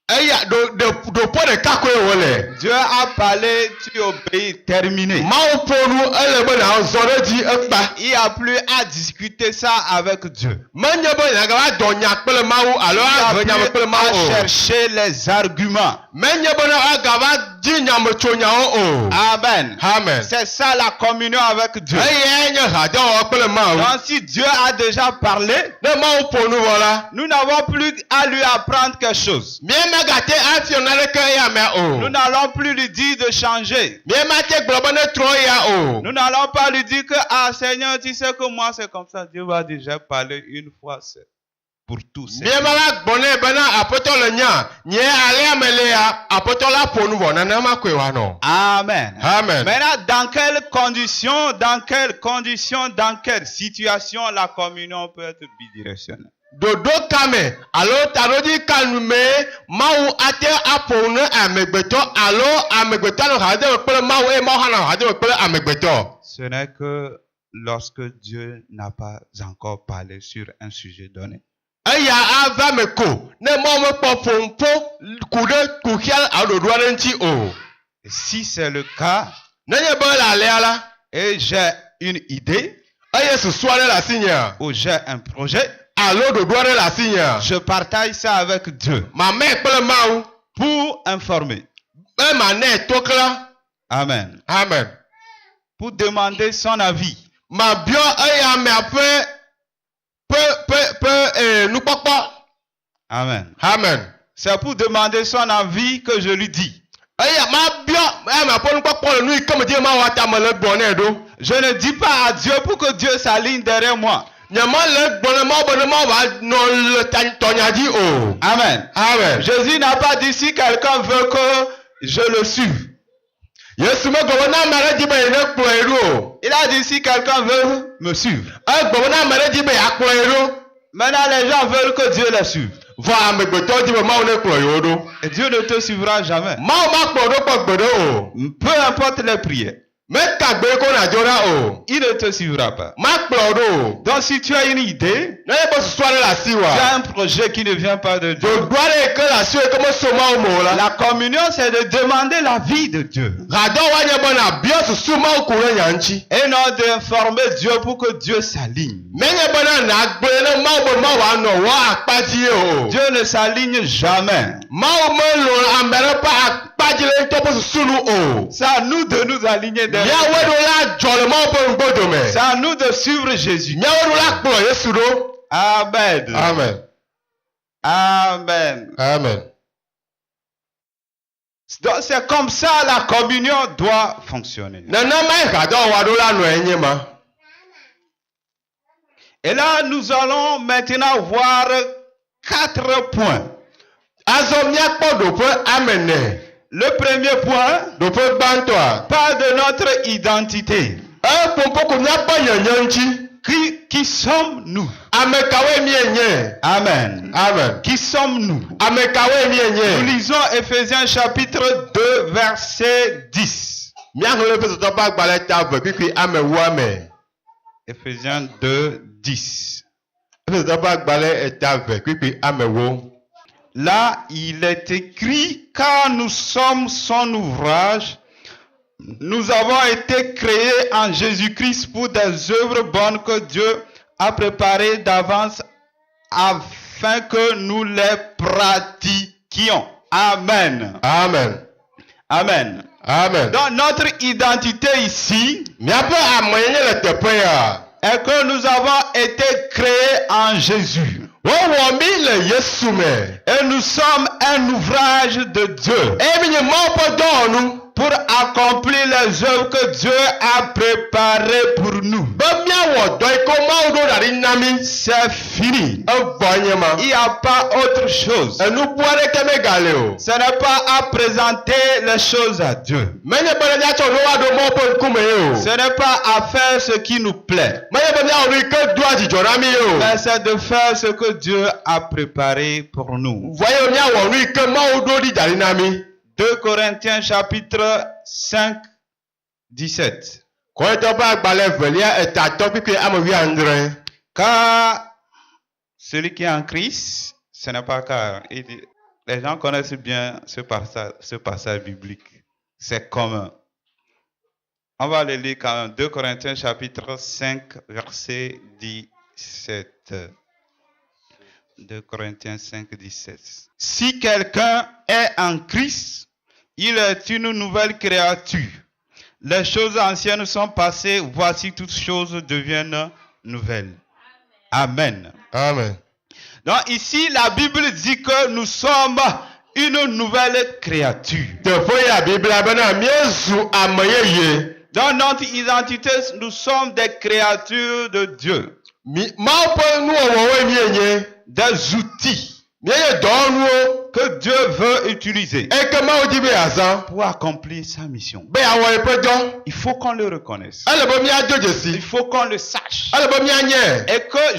Speaker 2: Eya ɖoƒe ɖeka koe wòle.
Speaker 1: Dieu a parlé, tu obéis, terminé.
Speaker 2: Mawu ƒo nu ele be nàzɔ ɖe dzi ekpa.
Speaker 1: Il n'y a plus à discuter ça avec Dieu.
Speaker 2: Menye be nàgava dɔ nya kple Mawu alo ave
Speaker 1: Il n'y
Speaker 2: nya me
Speaker 1: a
Speaker 2: kple
Speaker 1: plus
Speaker 2: Mawu
Speaker 1: à
Speaker 2: o.
Speaker 1: chercher les arguments.
Speaker 2: Menye be agava dzi nyametsonyawo o.
Speaker 1: Amen.
Speaker 2: Amen.
Speaker 1: C'est ça la communion avec Dieu.
Speaker 2: Eyae nye hadɔwɔ kple Mawu.
Speaker 1: Donc si Dieu a déjà parlé,
Speaker 2: Ne Mawu ƒo nu vɔ la,
Speaker 1: nous n'avons plus à lui apprendre quelque chose.
Speaker 2: míemegate afiɔ naneke eya mea
Speaker 1: Nous
Speaker 2: o.
Speaker 1: n'allons plus lui dire de changer.
Speaker 2: Míemate gblɔ be netrɔ eya o.
Speaker 1: Nous n'allons pas lui dire que, ah Seigneur, tu sais que moi c'est comme ça. Dieu va déjà parler une fois, c'est pour tous.
Speaker 2: Míemava gbɔ nɛ bena aƒetɔ le nya nye alea me le ya aƒetɔ la ƒo nu vɔ nenema koe wòanɔ.
Speaker 1: Amen.
Speaker 2: Amen.
Speaker 1: Maintenant, dans quelles conditions, dans quelle situation la communion peut être bidirectionnelle?
Speaker 2: Dodo kame alo taɖodzi kanu me Mawu ate aƒo ne amegbetɔ alo amegbetɔ nɔ ha de me kple Mawu eye Mawu hã nɔ ha de me kple amegbetɔ.
Speaker 1: Ce n'est que lorsque Dieu n'a pas encore parlé sur un sujet donné.
Speaker 2: Eya ava me ko ne Mawu mekpɔ ƒoƒo ku ɖe kuxiã alo ɖoɖo aɖe ŋuti o.
Speaker 1: Et si c'est le cas,
Speaker 2: Nenye be le alea la
Speaker 1: et j'ai une idée
Speaker 2: eye susu aɖe le asinyea
Speaker 1: ou j'ai un projet,
Speaker 2: alo ɖoɖo aɖe le asinyea
Speaker 1: je partage ça avec Dieu
Speaker 2: mamɛ kple Mawu
Speaker 1: pour informer.
Speaker 2: be manɛ to kla.
Speaker 1: Amen.
Speaker 2: Amen.
Speaker 1: Pour demander son avis.
Speaker 2: Mabiɔ eya amea ƒe nukpɔkpɔ.
Speaker 1: Amen.
Speaker 2: Amen.
Speaker 1: C'est pour demander son avis que je lui dis.
Speaker 2: Eya mabiɔ eya mea ƒe nukpɔkpɔ le nu yi ke me di Mawu atame le gbɔ nɛ ɖo.
Speaker 1: Je ne dis pas à Dieu pour que Dieu s'aligne derrière moi.
Speaker 2: Nyema le gbɔ ne Mawu be ne Mawu va nɔ le tɔnya dzi o.
Speaker 1: Amen.
Speaker 2: Amen.
Speaker 1: Jésus n'a pas dit si quelqu'un veut que je le suive.
Speaker 2: Yesu megbe be na ame aɖe di be ye ne kplɔe ɖo o.
Speaker 1: Il a dit si quelqu'un veut me suivre.
Speaker 2: Egbe be na ame aɖe di be yeakplɔe ɖo.
Speaker 1: Maintenant, les gens veulent que Dieu les suive.
Speaker 2: Vɔ amegbetɔwo di be Mawu ne kplɔ yewo ɖo.
Speaker 1: Et Dieu ne te suivra jamais.
Speaker 2: Mawu makplɔ ɖo kpɔ gbeɖe o.
Speaker 1: Peu importe les prières,
Speaker 2: Meka gbe ko nàdzo ɖa o.
Speaker 1: il ne te suivra pas.
Speaker 2: Makplɔ ɖo o.
Speaker 1: Donc, si tu as une idée,
Speaker 2: Nenye be susu aɖe le asi
Speaker 1: tu
Speaker 2: wa.
Speaker 1: as un projet qui ne vient pas de Dieu.
Speaker 2: Ɖoɖo aɖe yi ke le asi yi ke meso Mawu me o la.
Speaker 1: La communion, c'est de demander l'avis de Dieu.
Speaker 2: Hadɔwoa nye be nàbiɔ susu Mawu ku ɖe nya ŋuti.
Speaker 1: Et non d'informer Dieu pour que Dieu s'aligne.
Speaker 2: Menye bena nàgblẽ ne Mawu be Mawu anɔ wɔ akpadzi o.
Speaker 1: Dieu ne s'aligne jamais.
Speaker 2: Mawu melɔ ame ɖe ƒe akpadzi le ŋutɔ ƒe susu nu o.
Speaker 1: C'est à nous de nous aligner derrière.
Speaker 2: Míawoe ɖo la dzɔ le Mawu ƒe ŋgɔdome.
Speaker 1: C'est à nous de suivre Jésus.
Speaker 2: Míawoe ɖo la kplɔ Yesu ɖo.
Speaker 1: Amen.
Speaker 2: Amen.
Speaker 1: Amen.
Speaker 2: Amen.
Speaker 1: Donc c'est comme ça la communion doit fonctionner.
Speaker 2: Nenema yi hadɔwɔa ɖo la nɔe nye ma.
Speaker 1: Et là, nous allons maintenant voir 4 points.
Speaker 2: Azɔ míakpɔ ɖoƒe ame
Speaker 1: Le premier point
Speaker 2: ɖoƒe gbãtɔa.
Speaker 1: parle de notre identité.
Speaker 2: Eƒoƒo ko míakpɔ nyenye ŋuti.
Speaker 1: Qui sommes-nous?
Speaker 2: Ame kawoe míenye.
Speaker 1: Amen.
Speaker 2: Amen.
Speaker 1: Qui sommes-nous?
Speaker 2: Ame kawoe
Speaker 1: Nous
Speaker 2: míenye.
Speaker 1: lisons Ephésiens chapitre 2 verset 10.
Speaker 2: Míaxlẽ Efesotɔ ƒe agbalẽ ta ve kpikpi amewoa me.
Speaker 1: Ephésiens 2, 10.
Speaker 2: Efesotɔ ƒe agbalẽ ta ve kpikpi amewo.
Speaker 1: Là, il est écrit, car nous sommes son ouvrage, nous avons été créés en Jésus-Christ pour des œuvres bonnes que Dieu a préparées d'avance afin que nous les pratiquions. Amen.
Speaker 2: Amen.
Speaker 1: Amen.
Speaker 2: Amen.
Speaker 1: Donc notre identité ici
Speaker 2: Míaƒe amenyenye le teƒe ya.
Speaker 1: est que nous avons été créés en Jésus.
Speaker 2: Wowɔ mí le Yesu me.
Speaker 1: Et nous sommes un ouvrage de Dieu
Speaker 2: Eye mi nye Mawu ƒe dɔwɔnu.
Speaker 1: pour accomplir les œuvres que Dieu a préparées pour nous.
Speaker 2: Be míawɔ dɔ yi ke Mawu ɖo da ɖi na mí.
Speaker 1: C'est fini.
Speaker 2: Evɔ nye ma.
Speaker 1: Il n'y a pas autre chose.
Speaker 2: Enu bu aɖeke megale o.
Speaker 1: Ce n'est pas à présenter les choses à Dieu.
Speaker 2: Menye be ne míatsɔ nu wa ɖo Mawu ƒe ŋkume ye o.
Speaker 1: Ce n'est pas à faire ce qui nous plaît.
Speaker 2: Menye be míawɔ nu yi ke doa dzidzɔ na mí ye o.
Speaker 1: Mais c'est de faire ce que Dieu a préparé pour nous.
Speaker 2: Voyez míawɔ nu yi ke Mawu ɖo ɖi da ɖi na mí.
Speaker 1: 2 Corinthiens chapitre 5 17.
Speaker 2: Kɔrɔtɔ ƒe agbalẽ velia etatɔ pipi ame 19.
Speaker 1: Car celui qui est en Christ, ce n'est pas car. Les gens connaissent bien ce passage biblique. C'est commun. On va le lire quand même. 2 Corinthiens chapitre 5, verset 17. 2 Corinthiens 5, 17. Si quelqu'un est en Christ, il est une nouvelle créature. Les choses anciennes sont passées, voici toutes choses deviennent nouvelles. Amen.
Speaker 2: Amen.
Speaker 1: Donc ici, la Bible dit que nous sommes une nouvelle créature. Dans notre identité, nous sommes des créatures de Dieu. Des outils que Dieu veut utiliser pour accomplir sa mission. Il faut qu'on le reconnaisse. Il faut qu'on le sache. Et que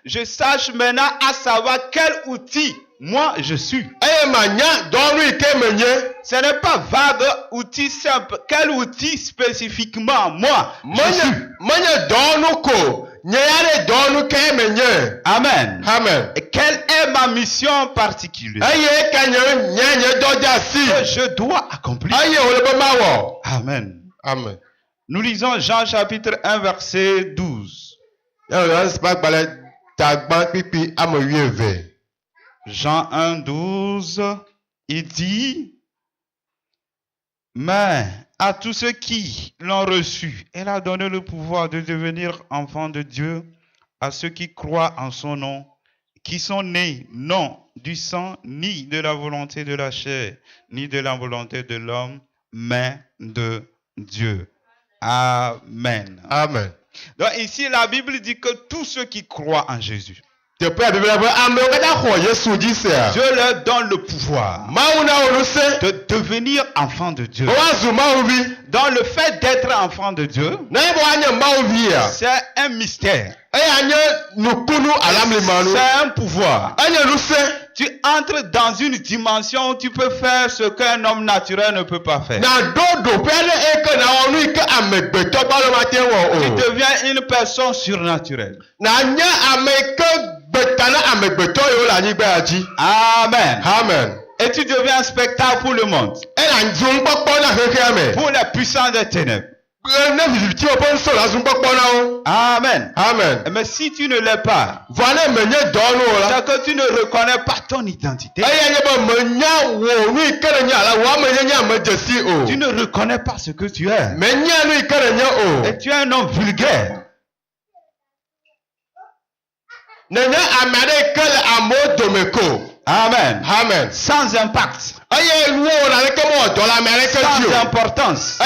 Speaker 1: je sache maintenant à savoir quel outil moi je suis. Ce n'est pas vague, outil simple. Quel outil spécifiquement moi je suis. Amen.
Speaker 2: Amen.
Speaker 1: Et quelle est ma mission particulière que je dois accomplir? Amen.
Speaker 2: Amen.
Speaker 1: Nous lisons Jean chapitre 1 verset 12. Jean 1, 12, il dit, mais à tous ceux qui l'ont reçu, elle a donné le pouvoir de devenir enfants de Dieu, à ceux qui croient en son nom, qui sont nés non du sang, ni de la volonté de la chair, ni de la volonté de l'homme, mais de Dieu. Amen.
Speaker 2: Amen.
Speaker 1: Donc ici, la Bible dit que tous ceux qui croient en Jésus, Dieu leur donne le pouvoir de devenir enfant de Dieu. Dans le fait d'être enfant de Dieu, c'est un mystère. C'est un pouvoir. Tu entres dans une dimension où tu peux faire ce qu'un homme naturel ne peut pas faire. Tu deviens une personne surnaturelle. Amen.
Speaker 2: Amen.
Speaker 1: Et tu deviens un spectacle pour le monde. Pour les puissants des ténèbres. Amen.
Speaker 2: Amen.
Speaker 1: Mais si tu ne l'es pas, c'est que tu ne reconnais pas ton identité. Tu ne reconnais pas ce que tu es. Et tu es un homme vulgaire. Amen.
Speaker 2: Amen.
Speaker 1: Sans impact. Sans importance.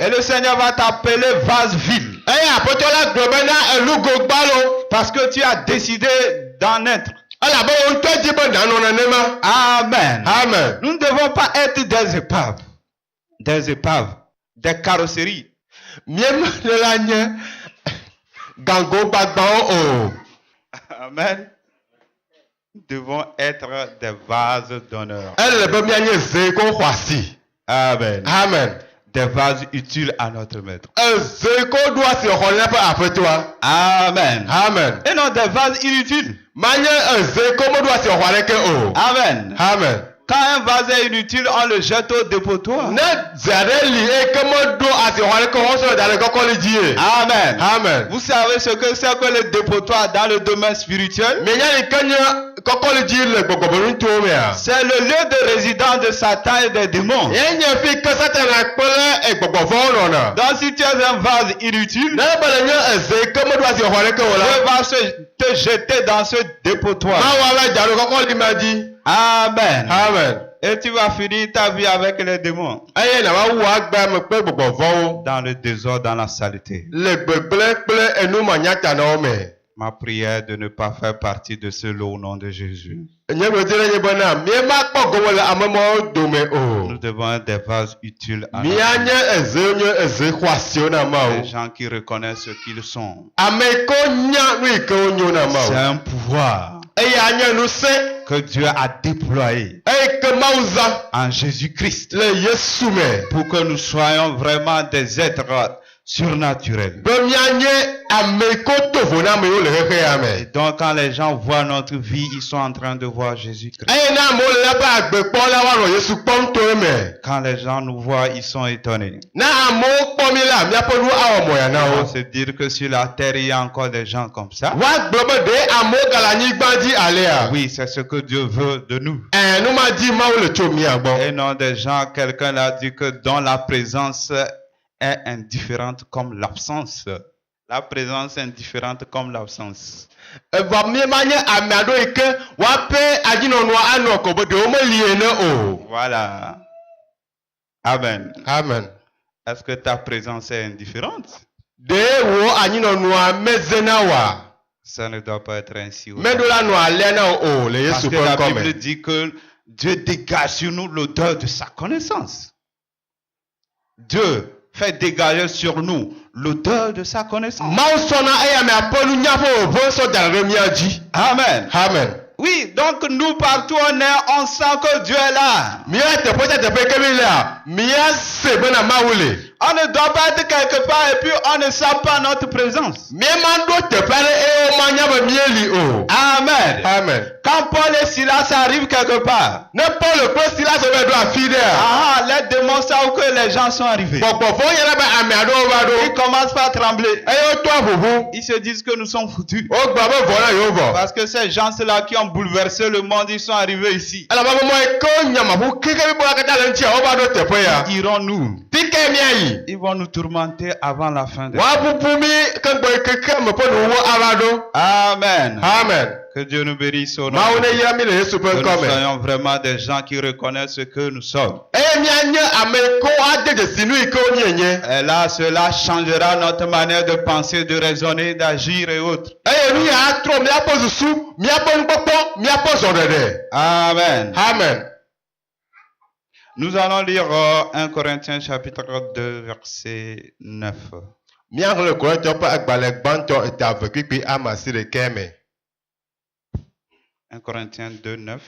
Speaker 1: Et le Seigneur va t'appeler vase vide. Parce que tu as décidé d'en être. Amen.
Speaker 2: Amen.
Speaker 1: Nous ne devons pas être des épaves. Des épaves. Des carrosseries. Amen. Nous devons être des vases d'honneur. Amen.
Speaker 2: Amen.
Speaker 1: Des vases utiles à notre maître. Amen.
Speaker 2: Amen.
Speaker 1: Et non des vases inutiles. Amen.
Speaker 2: Amen.
Speaker 1: Quand un vase est inutile, on le jette au dépotoir. Amen.
Speaker 2: Amen.
Speaker 1: Vous savez ce que c'est que le dépotoir dans le domaine spirituel? C'est le lieu de résidence de Satan et des démons. Donc si tu es un vase inutile, Dieu va te jeter dans ce dépotoir. Amen.
Speaker 2: Amen.
Speaker 1: Et tu vas finir ta vie avec les démons. Dans le désordre, dans la saleté. Ma prière de ne pas faire partie de ce lot au nom de Jésus. Nous devons être des vases utiles à des gens qui reconnaissent ce qu'ils sont. C'est un pouvoir que Dieu a déployé
Speaker 2: eye ke Mawu zã
Speaker 1: en Jésus-Christ
Speaker 2: le Yesu me
Speaker 1: pour que nous soyons vraiment des êtres surnaturels.
Speaker 2: be mianye ame ko tovo na amewo le xexea
Speaker 1: Et
Speaker 2: me.
Speaker 1: donc quand les gens voient notre vie, ils sont en train de voir Jésus-Christ.
Speaker 2: Eye na amewo le lebe agbekpɔla woanɔ Yesu kpɔm to eme.
Speaker 1: Quand les gens nous voient, ils sont étonnés.
Speaker 2: Na amewo kpɔ mi la miaƒe nu awɔ mɔya na
Speaker 1: On
Speaker 2: wo.
Speaker 1: va se dire que sur la terre, il y a encore des gens comme ça.
Speaker 2: Woagblɔ be ɖe amewo gale anyigba dzi alea.
Speaker 1: Oui, c'est ce que Dieu veut de nous.
Speaker 2: Nu ma di Mawu le tso mia gbɔ.
Speaker 1: Et non des gens, quelqu'un l'a dit que dont la présence est indifférente comme l'absence. La présence est indifférente comme l'absence.
Speaker 2: Evɔ mi ma nye ame aɖewo yi ke woaƒe adzinɔnɔa anɔ ko be ɖewo meli ene o.
Speaker 1: Voilà. Amen.
Speaker 2: Amen.
Speaker 1: Est-ce que ta présence est indifférente?
Speaker 2: Ɖe wo anyinɔnɔa mezena wa.
Speaker 1: Ça ne doit pas être ainsi.
Speaker 2: Meɖo la nɔ alea na wo o le
Speaker 1: Parce
Speaker 2: Yesu
Speaker 1: que
Speaker 2: ƒe
Speaker 1: la
Speaker 2: ŋkɔ
Speaker 1: Bible
Speaker 2: me.
Speaker 1: dit que Dieu dégage sur nous l'odeur de sa connaissance. Dieu fait dégager sur nous l'odeur de sa connaissance.
Speaker 2: Mawu sɔna eya me aƒe nunya vovovowo sɔ da ɖe mia dzi.
Speaker 1: Amen.
Speaker 2: Amen.
Speaker 1: Oui, donc nous partout on est, on sent que Dieu est là.
Speaker 2: Mia teƒe sia teƒe ke mi lea, mia se bena Mawu le.
Speaker 1: On ne doit pas être quelque part et puis on ne sent pas notre présence.
Speaker 2: Mia ma ɖo teƒe aɖe eye womanya be mieli o.
Speaker 1: Amen.
Speaker 2: Amen.
Speaker 1: Quand Paul et Silas arrivent quelque part,
Speaker 2: Ne Paul kple Silas va ɖo afi ɖea,
Speaker 1: les démons savent que les gens sont arrivés.
Speaker 2: gbɔgbɔfɔwo nya be ame aɖewo va
Speaker 1: Ils
Speaker 2: ɖo.
Speaker 1: commencent par trembler.
Speaker 2: Eye woto aʋuʋu.
Speaker 1: Ils se disent que nous sommes foutus.
Speaker 2: Wogblɔ be vɔ na yewo vɔ.
Speaker 1: Parce que ces gens-là qui ont bouleversé le monde, ils sont arrivés ici.
Speaker 2: Elabena mɔ yi ke wonya maʋu keke mi bɔla katã le ŋutia wova ɖo teƒe ya.
Speaker 1: Irons-nous.
Speaker 2: Tike miayi.
Speaker 1: Ils vont nous tourmenter avant la fin de
Speaker 2: Woaƒuƒu mi ke gbɔ yi keke me ƒe nuwuwo ava ɖo.
Speaker 1: Amen.
Speaker 2: Amen.
Speaker 1: Que Dieu nous bénisse au nom.
Speaker 2: Mawu ne yra mi le Yesu ƒe
Speaker 1: Que nous
Speaker 2: ŋkɔ me.
Speaker 1: soyons vraiment des gens qui reconnaissent ce que nous sommes.
Speaker 2: Eye mianye ame ko ade dzesi nu yi ke wonyenye.
Speaker 1: Et là, cela changera notre manière de penser, de raisonner, d'agir et autres.
Speaker 2: Eye nu ya atrɔ miaƒe susu, miaƒe nukpɔkpɔ, miaƒe zɔɖeɖe.
Speaker 1: Amen.
Speaker 2: Amen.
Speaker 1: Nous allons lire 1 Corinthiens chapitre 2 verset 9.
Speaker 2: Míaxlẽ le Korintɔwo ƒe agbalẽ gbãtɔ eta eve kpikpi ame asiɖeke me.
Speaker 1: 1 Corinthiens 2, 9.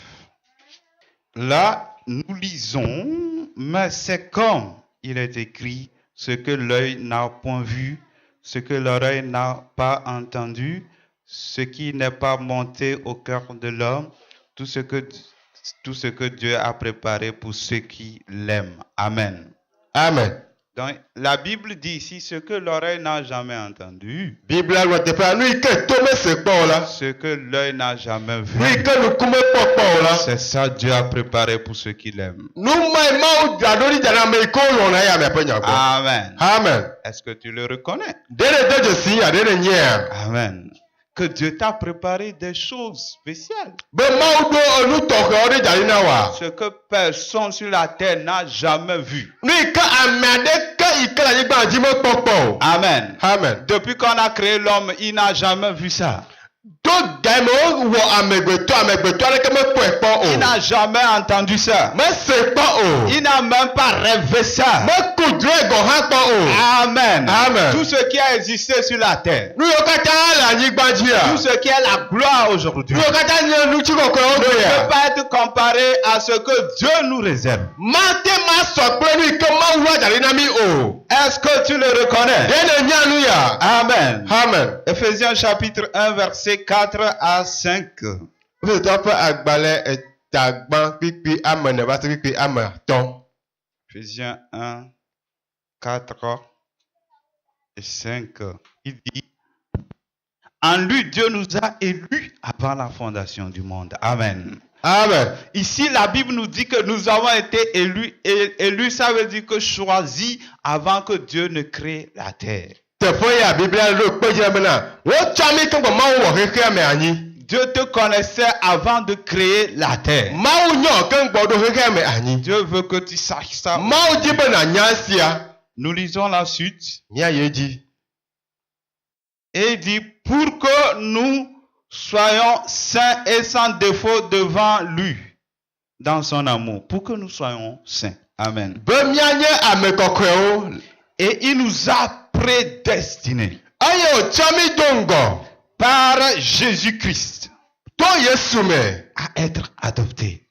Speaker 1: Là, nous lisons, mais c'est comme il est écrit, ce que l'œil n'a point vu, ce que l'oreille n'a pas entendu, ce qui n'est pas monté au cœur de l'homme, tout ce que Dieu a préparé pour ceux qui l'aiment. Amen.
Speaker 2: Amen.
Speaker 1: Donc, la Bible dit ici ce que l'oreille n'a jamais entendu,
Speaker 2: Biblia gblɔ teƒea nu yi ke to mese kpɔ o la,
Speaker 1: ce que l'œil n'a jamais vu.
Speaker 2: nu yi ke nuku mekpɔ kpɔ o la,
Speaker 1: C'est ça Dieu a préparé pour ceux qui l'aiment.
Speaker 2: nu ma Mawu dzra ɖo ɖi dza na ame yi ke wolɔ̃na eya miaƒe nya gbɔ.
Speaker 1: Amen.
Speaker 2: Amen.
Speaker 1: Est-ce que tu le reconnais?
Speaker 2: Ɖe ne de dzesi ya ɖe ne nyea.
Speaker 1: Amen. Que Dieu t'a préparé des choses spéciales.
Speaker 2: Be Mawu ɖo enu tɔxɛwo ɖe dza ɖi na wa.
Speaker 1: Ce que personne sur la terre n'a jamais vu.
Speaker 2: Nu yi ke ame aɖeke yi ke le anyigba dzi mekpɔ kpɔ o.
Speaker 1: Amen.
Speaker 2: Amen.
Speaker 1: Depuis qu'on a créé l'homme, il n'a jamais vu ça.
Speaker 2: To game wowɔ amegbetɔ aɖeke mekpɔe kpɔ
Speaker 1: Il
Speaker 2: o.
Speaker 1: n'a jamais entendu ça.
Speaker 2: Mese kpɔ o.
Speaker 1: Il n'a même pas rêvé ça.
Speaker 2: Meku drɔe gɔ hã kpɔ o.
Speaker 1: Amen.
Speaker 2: Amen.
Speaker 1: Tout ce qui a existé sur la terre,
Speaker 2: Nu yiwo katã le anyigba
Speaker 1: tout
Speaker 2: dzia.
Speaker 1: ce qui est la gloire aujourd'hui,
Speaker 2: Nu
Speaker 1: ne
Speaker 2: yiwo katã nye nu tsi kɔkɔewo
Speaker 1: peut
Speaker 2: gbea.
Speaker 1: pas être comparé à ce que Dieu nous réserve.
Speaker 2: Mate ma sɔ kple nu yi ke Mawu wɔ dza ɖi na mi o.
Speaker 1: Est-ce que tu le reconnais?
Speaker 2: Ɖe ne nya nu ya.
Speaker 1: Amen.
Speaker 2: Amen.
Speaker 1: Ephésiens chapitre 1 verset 4 à 5.
Speaker 2: Efesitɔwo ƒe agbalẽ eta gbã kpikpi ame ne va se kpikpi ame atɔ̃.
Speaker 1: Ephésiens 1, 4 et 5. Il dit, en lui, Dieu nous a élus avant la fondation du monde. Amen.
Speaker 2: Amen.
Speaker 1: Ici, la Bible nous dit que nous avons été élus. Et élus, ça veut dire que choisis avant que Dieu ne crée la terre.
Speaker 2: Teƒe ya Biblia ɖo kpe dzi bena wotsɔ mi ke gbɔ Mawu wɔ xexea me anyi.
Speaker 1: Dieu te connaissait avant de créer la terre.
Speaker 2: Mawu nyɔ ke gbɔ ɖo xexea me anyi.
Speaker 1: Dieu veut que tu saches ça.
Speaker 2: Mawu di be nànya sia.
Speaker 1: Nous lisons la suite.
Speaker 2: Míayi dzi.
Speaker 1: Et il dit, pour que nous soyons saints et sans défaut devant lui, dans son amour. Pour que nous soyons saints. Amen.
Speaker 2: Be míanye ame kɔkɔewo.
Speaker 1: Et il nous a prédestinés
Speaker 2: Eye wotsɔ mi do ŋgɔ.
Speaker 1: par Jésus-Christ
Speaker 2: To to Yesu me
Speaker 1: à être adoptés.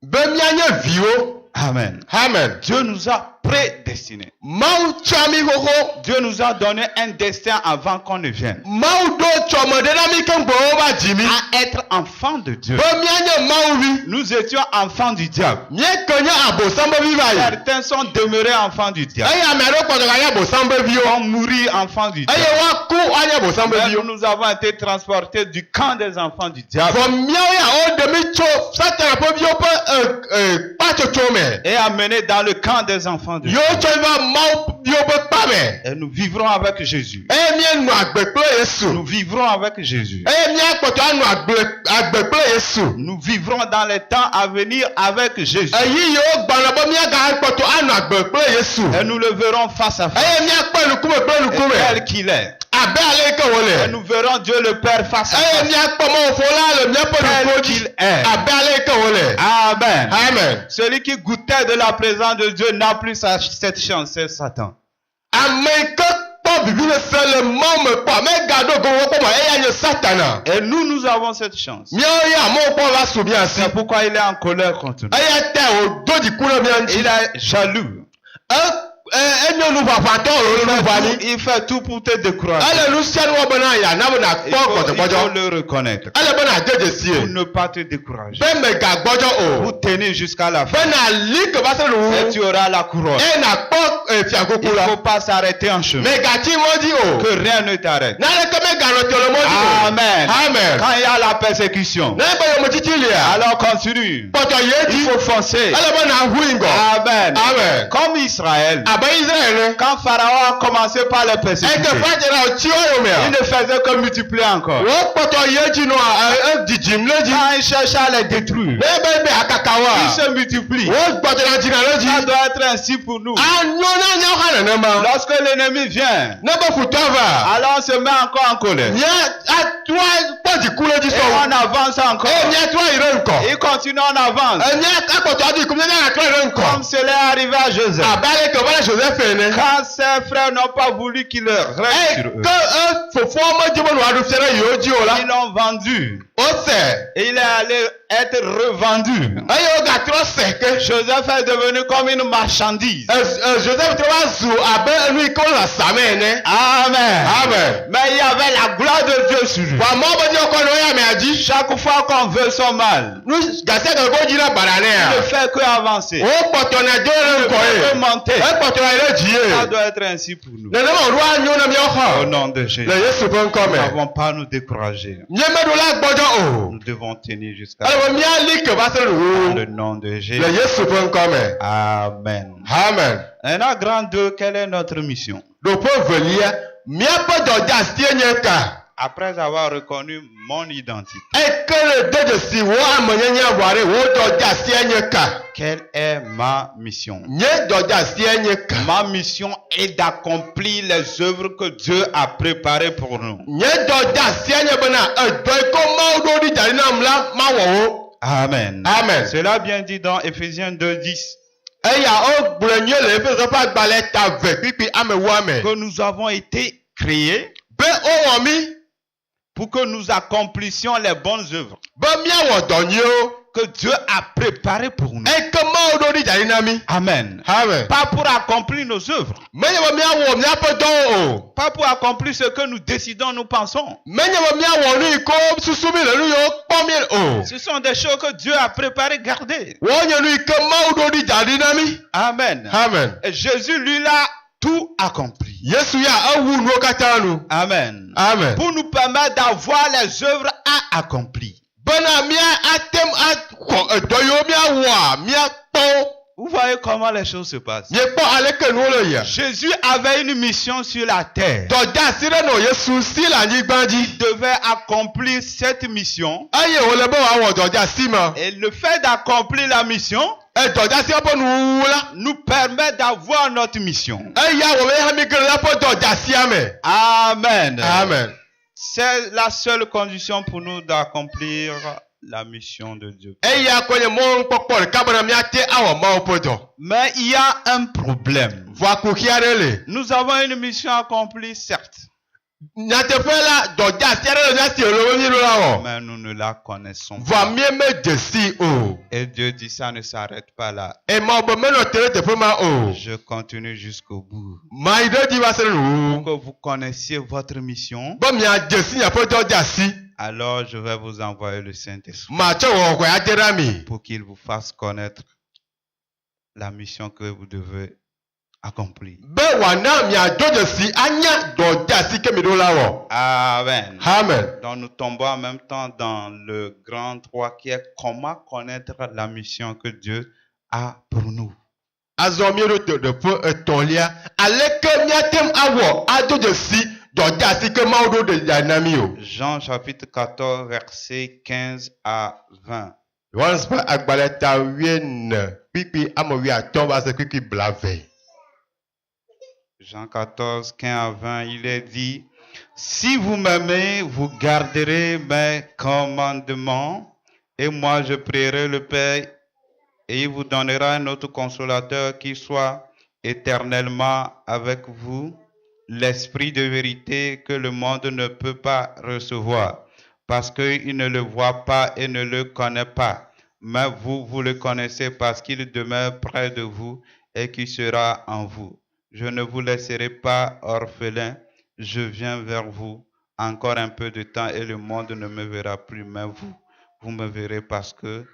Speaker 2: be mianye viwo.
Speaker 1: Amen.
Speaker 2: Amen.
Speaker 1: Dieu nous a prédestinés.
Speaker 2: Mau chami hoho.
Speaker 1: Dieu nous a donné un destin avant qu'on ne vienne.
Speaker 2: Mau do chomode na mi kan gbo ba jimi.
Speaker 1: À être enfant de Dieu.
Speaker 2: Be mianye mau wi.
Speaker 1: Nous étions enfants du diable.
Speaker 2: Mie kanya abo sambo bi ba yi.
Speaker 1: Certains sont demeurés enfants du diable.
Speaker 2: Aya mero ko ga ya bo sambo bi o.
Speaker 1: On mourit enfants du diable.
Speaker 2: Aya wa ku anya bo sambo
Speaker 1: Mais
Speaker 2: bi o.
Speaker 1: nous avons été transportés du camp des enfants du diable
Speaker 2: From miao ya o de mi cho satan po bi o pe pa cho cho me.
Speaker 1: et amenés dans le camp des enfants de Dieu.
Speaker 2: Yo cho va mau bi o pe pa me.
Speaker 1: Et nous vivrons avec Jésus.
Speaker 2: Mie nu agbekple Yesu.
Speaker 1: Nous vivrons avec Jésus.
Speaker 2: Mie akpoto anu agbekple Yesu.
Speaker 1: Nous vivrons dans les temps à venir avec Jésus.
Speaker 2: Eyi yo gbana bo mie ga akpoto anu agbekple Yesu.
Speaker 1: Et nous le verrons face à face.
Speaker 2: Mie akpo nukume pe
Speaker 1: Et
Speaker 2: nukume.
Speaker 1: tel qu'il est.
Speaker 2: Abe ale ke
Speaker 1: Et
Speaker 2: wole.
Speaker 1: nous verrons Dieu le Père face à face.
Speaker 2: Mie akpo mo fo la le mie pe
Speaker 1: Tel
Speaker 2: nukume.
Speaker 1: qu'il est.
Speaker 2: Abe ale ke wole.
Speaker 1: Amen.
Speaker 2: Amen.
Speaker 1: Celui qui goûtait de la présence de Dieu n'a plus cette chance, c'est Satan.
Speaker 2: Ame ke kpɔ bibi le se le mɔ me kpɔ ame ga do go kpɔ ma eya nye Satana.
Speaker 1: Et nous avons cette chance.
Speaker 2: Miawo ya amewo kpɔ va su mia si.
Speaker 1: C'est pourquoi il est en colère contre nous.
Speaker 2: Eya ta wòdo dziku ɖe mia ŋuti.
Speaker 1: Il est jaloux.
Speaker 2: Enyo nu ʋaʋãtɔ wòle nu ʋãni.
Speaker 1: Il fait tout pour te décourager.
Speaker 2: Ele nu sia nu wɔ bena ya na be na
Speaker 1: Il
Speaker 2: kpɔ
Speaker 1: faut
Speaker 2: gbɔdzɔgbɔdzɔ.
Speaker 1: le reconnaître.
Speaker 2: Ele be na de dzesi
Speaker 1: Pour
Speaker 2: ye.
Speaker 1: ne pas te décourager.
Speaker 2: Be me ga gbɔdzɔ o.
Speaker 1: Pour tenir jusqu'à la fin.
Speaker 2: Be na li ke va se
Speaker 1: Et
Speaker 2: nu
Speaker 1: tu auras la couronne.
Speaker 2: e na kpɔ fiakuku
Speaker 1: Il ne
Speaker 2: la.
Speaker 1: faut pas s'arrêter en chemin.
Speaker 2: Me ga tsi mɔ dzi o.
Speaker 1: Que rien ne t'arrête.
Speaker 2: Naneke me ga nɔ tɔ le mɔ dzi o.
Speaker 1: Amen.
Speaker 2: Amen.
Speaker 1: Quand il y a la persécution,
Speaker 2: Ne be yome titi lia.
Speaker 1: alors continue.
Speaker 2: Kpɔtɔ ye
Speaker 1: Il
Speaker 2: dzi.
Speaker 1: faut foncer.
Speaker 2: Ele be na hu ŋgɔ.
Speaker 1: Amen.
Speaker 2: Amen.
Speaker 1: Comme Israël,
Speaker 2: Abe Israel ne.
Speaker 1: quand Pharaon a commencé par les
Speaker 2: Eke
Speaker 1: persécuter,
Speaker 2: fadzera o tsi wo
Speaker 1: il
Speaker 2: yomea.
Speaker 1: ne faisait que multiplier encore.
Speaker 2: Wo kpɔtɔ ye dzi nɔ dzidzim le dzi.
Speaker 1: Quand il cherchait à les détruire,
Speaker 2: Ne be akaka
Speaker 1: il
Speaker 2: wa.
Speaker 1: se multiplie.
Speaker 2: Wo gbɔdɔna dzina le
Speaker 1: Ça
Speaker 2: dzi.
Speaker 1: doit être ainsi pour nous.
Speaker 2: Anyo na nyawo hã nenema.
Speaker 1: Lorsque l'ennemi vient,
Speaker 2: Ne be futɔ va.
Speaker 1: alors on se met encore en colère.
Speaker 2: Mia atrɔ kpɔ dziku le dzi
Speaker 1: Et on
Speaker 2: sɔn.
Speaker 1: avance encore.
Speaker 2: Mia trɔ yi ɖe ŋkɔ.
Speaker 1: Il continue, on avance.
Speaker 2: Mia akpɔtɔ adi kum ne na trɔ yi ɖe
Speaker 1: Comme
Speaker 2: ŋkɔ.
Speaker 1: cela est arrivé à Joseph.
Speaker 2: Abe ale ke va le Joseph ene.
Speaker 1: Quand ses frères n'ont pas voulu qu'il reste sur eux,
Speaker 2: Ke fofoa me dzi be nu aɖu fia ɖe yewo dzi o la.
Speaker 1: ils l'ont vendu.
Speaker 2: Wose.
Speaker 1: Et il est allé être revendu.
Speaker 2: Eye wo gatrɔ se ke.
Speaker 1: Joseph est devenu comme une marchandise.
Speaker 2: Joseph trɔ va zu abe nu yi ke wo le asame ene.
Speaker 1: Amen.
Speaker 2: Amen.
Speaker 1: Mais il y avait la gloire de Dieu sur lui.
Speaker 2: Wa mɔ be dzi wokɔ ne wo ya mea dzi.
Speaker 1: Chaque fois qu'on veut son mal,
Speaker 2: Nu gase ke ko dzi ɖe bana
Speaker 1: il ne
Speaker 2: nea.
Speaker 1: fait que avancer.
Speaker 2: Wo kpɔtɔna do ɖe
Speaker 1: Il
Speaker 2: ŋkɔ
Speaker 1: peut
Speaker 2: ye.
Speaker 1: monter.
Speaker 2: Ekpɔtɔna yi ɖe dzi
Speaker 1: Ça
Speaker 2: ye.
Speaker 1: doit être ainsi pour nous.
Speaker 2: Nenema wo ɖo anyo ne miawo
Speaker 1: Au
Speaker 2: xɔ.
Speaker 1: nom de Jésus.
Speaker 2: Le Yesu ƒe ŋkɔ
Speaker 1: Nous
Speaker 2: me.
Speaker 1: n'avons pas à nous décourager.
Speaker 2: Míemeɖo la gbɔdzɔ o.
Speaker 1: Nous devons tenir jusqu'à
Speaker 2: Ale be míali ke va se ɖe
Speaker 1: dans
Speaker 2: wo.
Speaker 1: le nom de Jésus.
Speaker 2: Le Yesu ƒe ŋkɔ me.
Speaker 1: Amen.
Speaker 2: Amen.
Speaker 1: Un grand 2, quelle est notre mission?
Speaker 2: Ɖoƒe velia, míaƒe dɔdeasie nye ka.
Speaker 1: Après avoir reconnu mon identité,
Speaker 2: Eke le de dzesi wo amenyenye vɔa ɖe wo dɔdeasie nye ka.
Speaker 1: quelle est ma mission?
Speaker 2: Nye dɔdeasie nye ka.
Speaker 1: Ma mission est d'accomplir les œuvres que Dieu a préparées pour nous.
Speaker 2: Nye dɔdeasie nye bena edɔ yi ke Mawu ɖo ɖi da ɖi nam la mawɔ wo.
Speaker 1: Amen.
Speaker 2: Amen.
Speaker 1: Cela bien dit dans Éphésiens 2:10
Speaker 2: Eya wo gblɔ nyuie le eƒe ƒe agbalẽ ta ve kpikpi amewoa me.
Speaker 1: que nous avons été créés
Speaker 2: Be wowɔ mi
Speaker 1: pour que nous accomplissions les bonnes œuvres
Speaker 2: be míawɔ dɔ nyuiewo.
Speaker 1: que Dieu a préparées pour nous.
Speaker 2: Eke Mawu ɖo ɖi da ɖi na mi.
Speaker 1: Amen.
Speaker 2: Amen.
Speaker 1: Pas pour accomplir nos œuvres,
Speaker 2: Menye be míawɔ míaƒe dɔwo o.
Speaker 1: pas pour accomplir ce que nous décidons, nous pensons.
Speaker 2: Menye be míawɔ nu yi ke susu mi le nu yiwo kpɔ mi o.
Speaker 1: Ce sont des choses que Dieu a préparées, gardées.
Speaker 2: Wonye nu yi ke Mawu ɖo ɖi da ɖi na mi.
Speaker 1: Amen.
Speaker 2: Amen.
Speaker 1: Et Jésus, lui, l'a tout accompli.
Speaker 2: Yesu ya ewu nuwo katã nu.
Speaker 1: Amen.
Speaker 2: Amen.
Speaker 1: Pour nous permettre d'avoir les œuvres à accomplir.
Speaker 2: Bena mía atem axɔ edɔ yiwo míawɔa míakpɔ.
Speaker 1: Vous voyez comment les choses se passent.
Speaker 2: Miekpɔ aleke nuwo le yia.
Speaker 1: Jésus avait une mission sur la terre.
Speaker 2: Dɔdeasi ɖe nɔ Yesu si le anyigba dzi.
Speaker 1: Il devait accomplir cette mission.
Speaker 2: Eye wòle be wòawɔ dɔdeasi me.
Speaker 1: Et le fait d'accomplir la mission
Speaker 2: Dɔdeasi ƒe nuwuwu la.
Speaker 1: nous permet d'avoir notre mission.
Speaker 2: Eya wɔ be hami ke le eƒe dɔdeasia me.
Speaker 1: Amen.
Speaker 2: Amen.
Speaker 1: C'est la seule condition pour nous d'accomplir la mission de Dieu.
Speaker 2: Eya koe nye mɔnukpɔkpɔ ɖeka bena míate awɔ Mawu ƒe dɔ.
Speaker 1: Mais il y a un problème.
Speaker 2: Vɔakuxi aɖe le.
Speaker 1: Nous avons une mission accomplie, certes.
Speaker 2: nyateƒe la dɔdze asi aɖe le mía si le mí ɖo la wɔ.
Speaker 1: mais nous ne la connaissons
Speaker 2: Vɔ
Speaker 1: pas.
Speaker 2: mí medze si o.
Speaker 1: Et Dieu dit ça ne s'arrête pas là.
Speaker 2: Emawo be menɔ te ɖe teƒe ma o.
Speaker 1: Je continue jusqu'au bout.
Speaker 2: Ma yi ɖe dzi va se ɖe
Speaker 1: Pour
Speaker 2: nu.
Speaker 1: que vous connaissiez votre mission,
Speaker 2: Be miadze si miaƒe dɔdze asi.
Speaker 1: alors je vais vous envoyer le Saint-Esprit
Speaker 2: Matsɔ wɔwɔkɔe ade ɖe mi.
Speaker 1: pour qu'il vous fasse connaître la mission que vous devez accomplir.
Speaker 2: Be wòana miado dze si anya dɔdze asi ke mi ɖo la wɔ.
Speaker 1: Amen.
Speaker 2: Amen.
Speaker 1: Donc nous tombons en même temps dans le grand 3 qui est comment connaître la mission que Dieu a pour nous.
Speaker 2: Azɔ mi ɖo teƒe etɔ̃lia. Aleke miate awɔ ado dze si dɔdze asi ke Mawu ɖo ɖe na mi o.
Speaker 1: Jean chapitre 14 versets 15 à 20.
Speaker 2: Yohanes ƒe agbalẽ ta 14 kpikpi ame 15 va se kpikpi blave.
Speaker 1: Jean 14, 15 à 20, il est dit, si vous m'aimez, vous garderez mes commandements, et moi je prierai le Père, et il vous donnera un autre consolateur qui soit éternellement avec vous, l'Esprit de vérité que le monde ne peut pas recevoir, parce qu'il ne le voit pas et ne le connaît pas. Mais vous, vous le connaissez parce qu'il demeure près de vous et qu'il sera en vous. Je ne vous laisserai pas orphelin, je viens vers vous. Encore un peu de temps et le monde ne me verra plus, mais vous me verrez parce que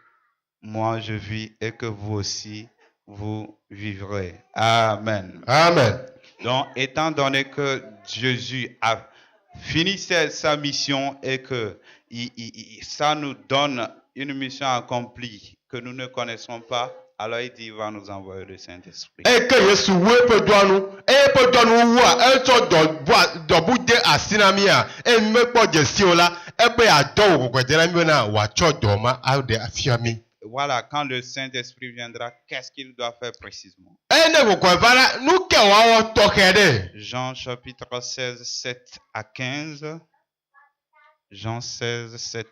Speaker 1: moi je vis et que vous aussi, vous vivrez. Amen.
Speaker 2: Amen.
Speaker 1: Donc, étant donné que Jésus a fini sa mission et que ça nous donne une mission accomplie que nous ne connaissons pas, alors il dit, il va nous envoyer le Saint-Esprit.
Speaker 2: Eke Yesu wo eƒe dɔnu, eye eƒe dɔnu wua, etsɔ dɔbu de asi na mia, eye mi mekpɔ dzesi o la, ebe adɔ wò kɔkɔe de na mi bena wòatsɔ dɔ ma aɖe afia mi.
Speaker 1: Voilà, quand le Saint-Esprit viendra, qu'est-ce qu'il doit faire précisément?
Speaker 2: Eye ne kɔkɔe va la, nu ke wòawɔ tɔxɛ ɖe.
Speaker 1: Jean chapitre 16, 7 à 15. Jean 16, 7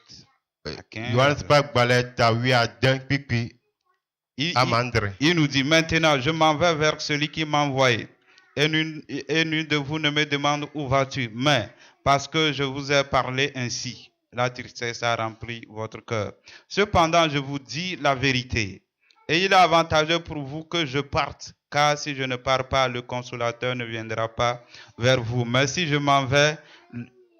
Speaker 1: à 15.
Speaker 2: Yohanes ƒe agbalẽ ta 11 kpikpi amandre.
Speaker 1: Il nous dit, maintenant, je m'en vais vers celui qui m'a envoyé. Et nul de vous ne me demande où vas-tu. Mais parce que je vous ai parlé ainsi, la tristesse a rempli votre cœur. Cependant, je vous dis la vérité. Et il est avantageux pour vous que je parte. Car si je ne pars pas, le consolateur ne viendra pas vers vous. Mais si je m'en vais,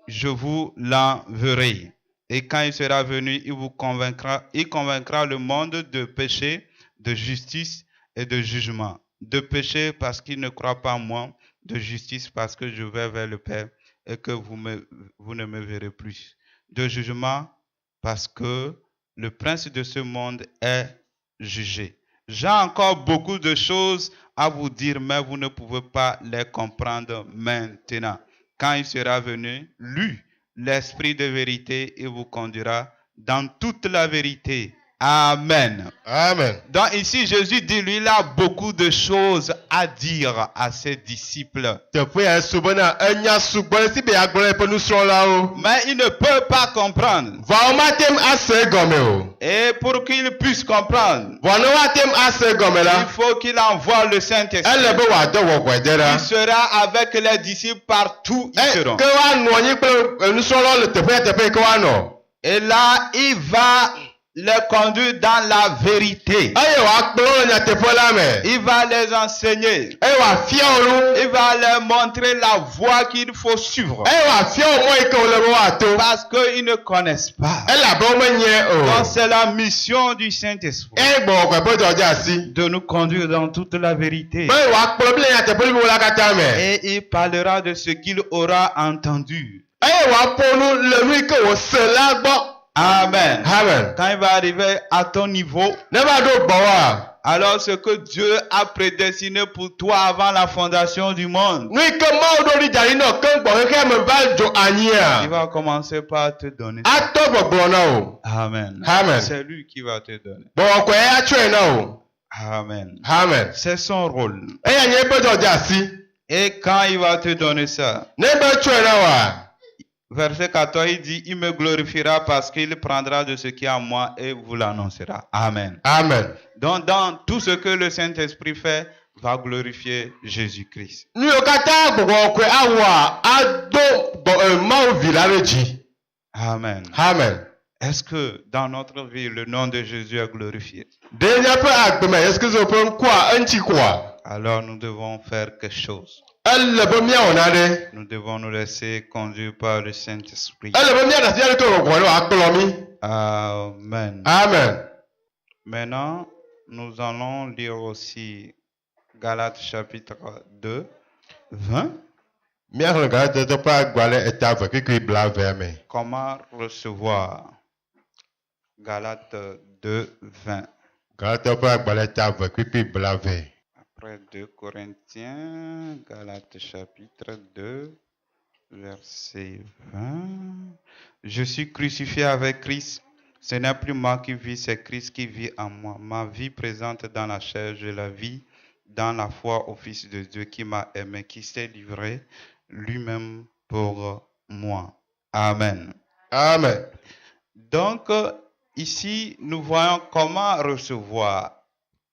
Speaker 1: je vous l'enverrai. Et quand il sera venu, il convaincra le monde de péché, de justice et de jugement. De péché parce qu'il ne croit pas en moi, de justice parce que je vais vers le Père et que vous ne me verrez plus. De jugement parce que le prince de ce monde est jugé. J'ai encore beaucoup de choses à vous dire, mais vous ne pouvez pas les comprendre maintenant. Quand il sera venu, lui, l'Esprit de vérité, il vous conduira dans toute la vérité. Amen.
Speaker 2: Amen.
Speaker 1: Donc ici, Jésus dit, lui, il a beaucoup de choses à dire à ses disciples.
Speaker 2: Teƒe ya subena enya sugbɔ esi be agblɔ eƒe nusrɔ̃lawo.
Speaker 1: Mais il ne peut pas comprendre.
Speaker 2: Vɔwo matem ase egɔme o.
Speaker 1: Et pour qu'il puisse comprendre,
Speaker 2: Vɔ ne woatem ase egɔme la,
Speaker 1: il faut qu'il envoie le Saint-Esprit.
Speaker 2: ele be wòadɔ wɔgɔe de ɖa.
Speaker 1: Il sera avec les disciples partout ils seront.
Speaker 2: Ke woanɔ anyi kple nusrɔ̃lawo le teƒe ke woanɔ.
Speaker 1: Et là, il va les conduire dans la vérité.
Speaker 2: Eye wòakplɔ wo le nyateƒe la me.
Speaker 1: Il va les enseigner.
Speaker 2: Eye wòafia wo nu.
Speaker 1: Il va leur montrer la voie qu'il faut suivre.
Speaker 2: Eye wòafia wo mɔ yi ke wòle be wòato.
Speaker 1: Parce qu'ils ne connaissent pas.
Speaker 2: Elabe womenyae
Speaker 1: Donc
Speaker 2: o.
Speaker 1: c'est la mission du Saint-Esprit
Speaker 2: Eye gbɔgbɔ ƒe dɔdze asi.
Speaker 1: de nous conduire dans toute la vérité.
Speaker 2: Be wòakplɔ mi le nyateƒe li me la katã me.
Speaker 1: Et il parlera de ce qu'il aura entendu.
Speaker 2: Eye wòaƒo nu le nu yi ke wòse la gbɔ.
Speaker 1: Amen.
Speaker 2: Amen.
Speaker 1: Quand il va arriver à ton niveau,
Speaker 2: Ne va ɖo gbɔwoa.
Speaker 1: alors ce que Dieu a prédestiné pour toi avant la fondation du monde,
Speaker 2: Nu yi ke Mawu ɖo ɖi dzaɖi nɔ ke gbɔ xexea me va dzo
Speaker 1: il
Speaker 2: anyia.
Speaker 1: va commencer par te donner.
Speaker 2: Atɔ gbɔgblɔ na wo.
Speaker 1: Amen.
Speaker 2: Amen.
Speaker 1: C'est lui qui va te donner.
Speaker 2: Gbɔgbɔkɔe atsɔe na wo.
Speaker 1: Amen.
Speaker 2: Amen.
Speaker 1: C'est son rôle.
Speaker 2: Eya nye eƒe dɔdze asi.
Speaker 1: Et quand il va te donner ça,
Speaker 2: Ne be tsɔe na woa.
Speaker 1: verset 14, il dit, il me glorifiera parce qu'il prendra de ce qui est à moi et vous l'annoncera. Amen.
Speaker 2: Amen.
Speaker 1: Donc, dans tout ce que le Saint-Esprit fait, va glorifier Jésus-Christ.
Speaker 2: Nu yiwo katã gbɔgbɔ kɔe awɔ a ado Mawu vi la ɖe dzi.
Speaker 1: Amen.
Speaker 2: Amen.
Speaker 1: Est-ce que dans notre vie, le nom de Jésus est glorifié?
Speaker 2: Ɖe míaƒe agbe me Yesu Kristo ƒe ŋkua eŋuti koa?
Speaker 1: Alors nous devons faire quelque chose.
Speaker 2: Ele be míawɔ naɖe.
Speaker 1: Nous devons nous laisser conduire par le Saint-Esprit.
Speaker 2: Ele be míaɖe asi aɖe to gbɔgbɔ ɖe wòakplɔ mí.
Speaker 1: Amen.
Speaker 2: Amen.
Speaker 1: Maintenant, nous allons lire aussi Galates chapitre 2, 20.
Speaker 2: Míaxlẽ Galatitɔ ƒe agbalẽ eta ve kpekpe blaeve me.
Speaker 1: Comment recevoir? Galates 2, 20.
Speaker 2: Galatitɔ ƒe agbalẽ eta ve kpekpe blaeve.
Speaker 1: Après 2 Corinthiens, Galates chapitre 2, verset 20. Je suis crucifié avec Christ. Ce n'est plus moi qui vis, c'est Christ qui vit en moi. Ma vie présente dans la chair, je la vis dans la foi au Fils de Dieu qui m'a aimé, qui s'est livré lui-même pour moi. Amen.
Speaker 2: Amen.
Speaker 1: Donc, ici, nous voyons comment recevoir.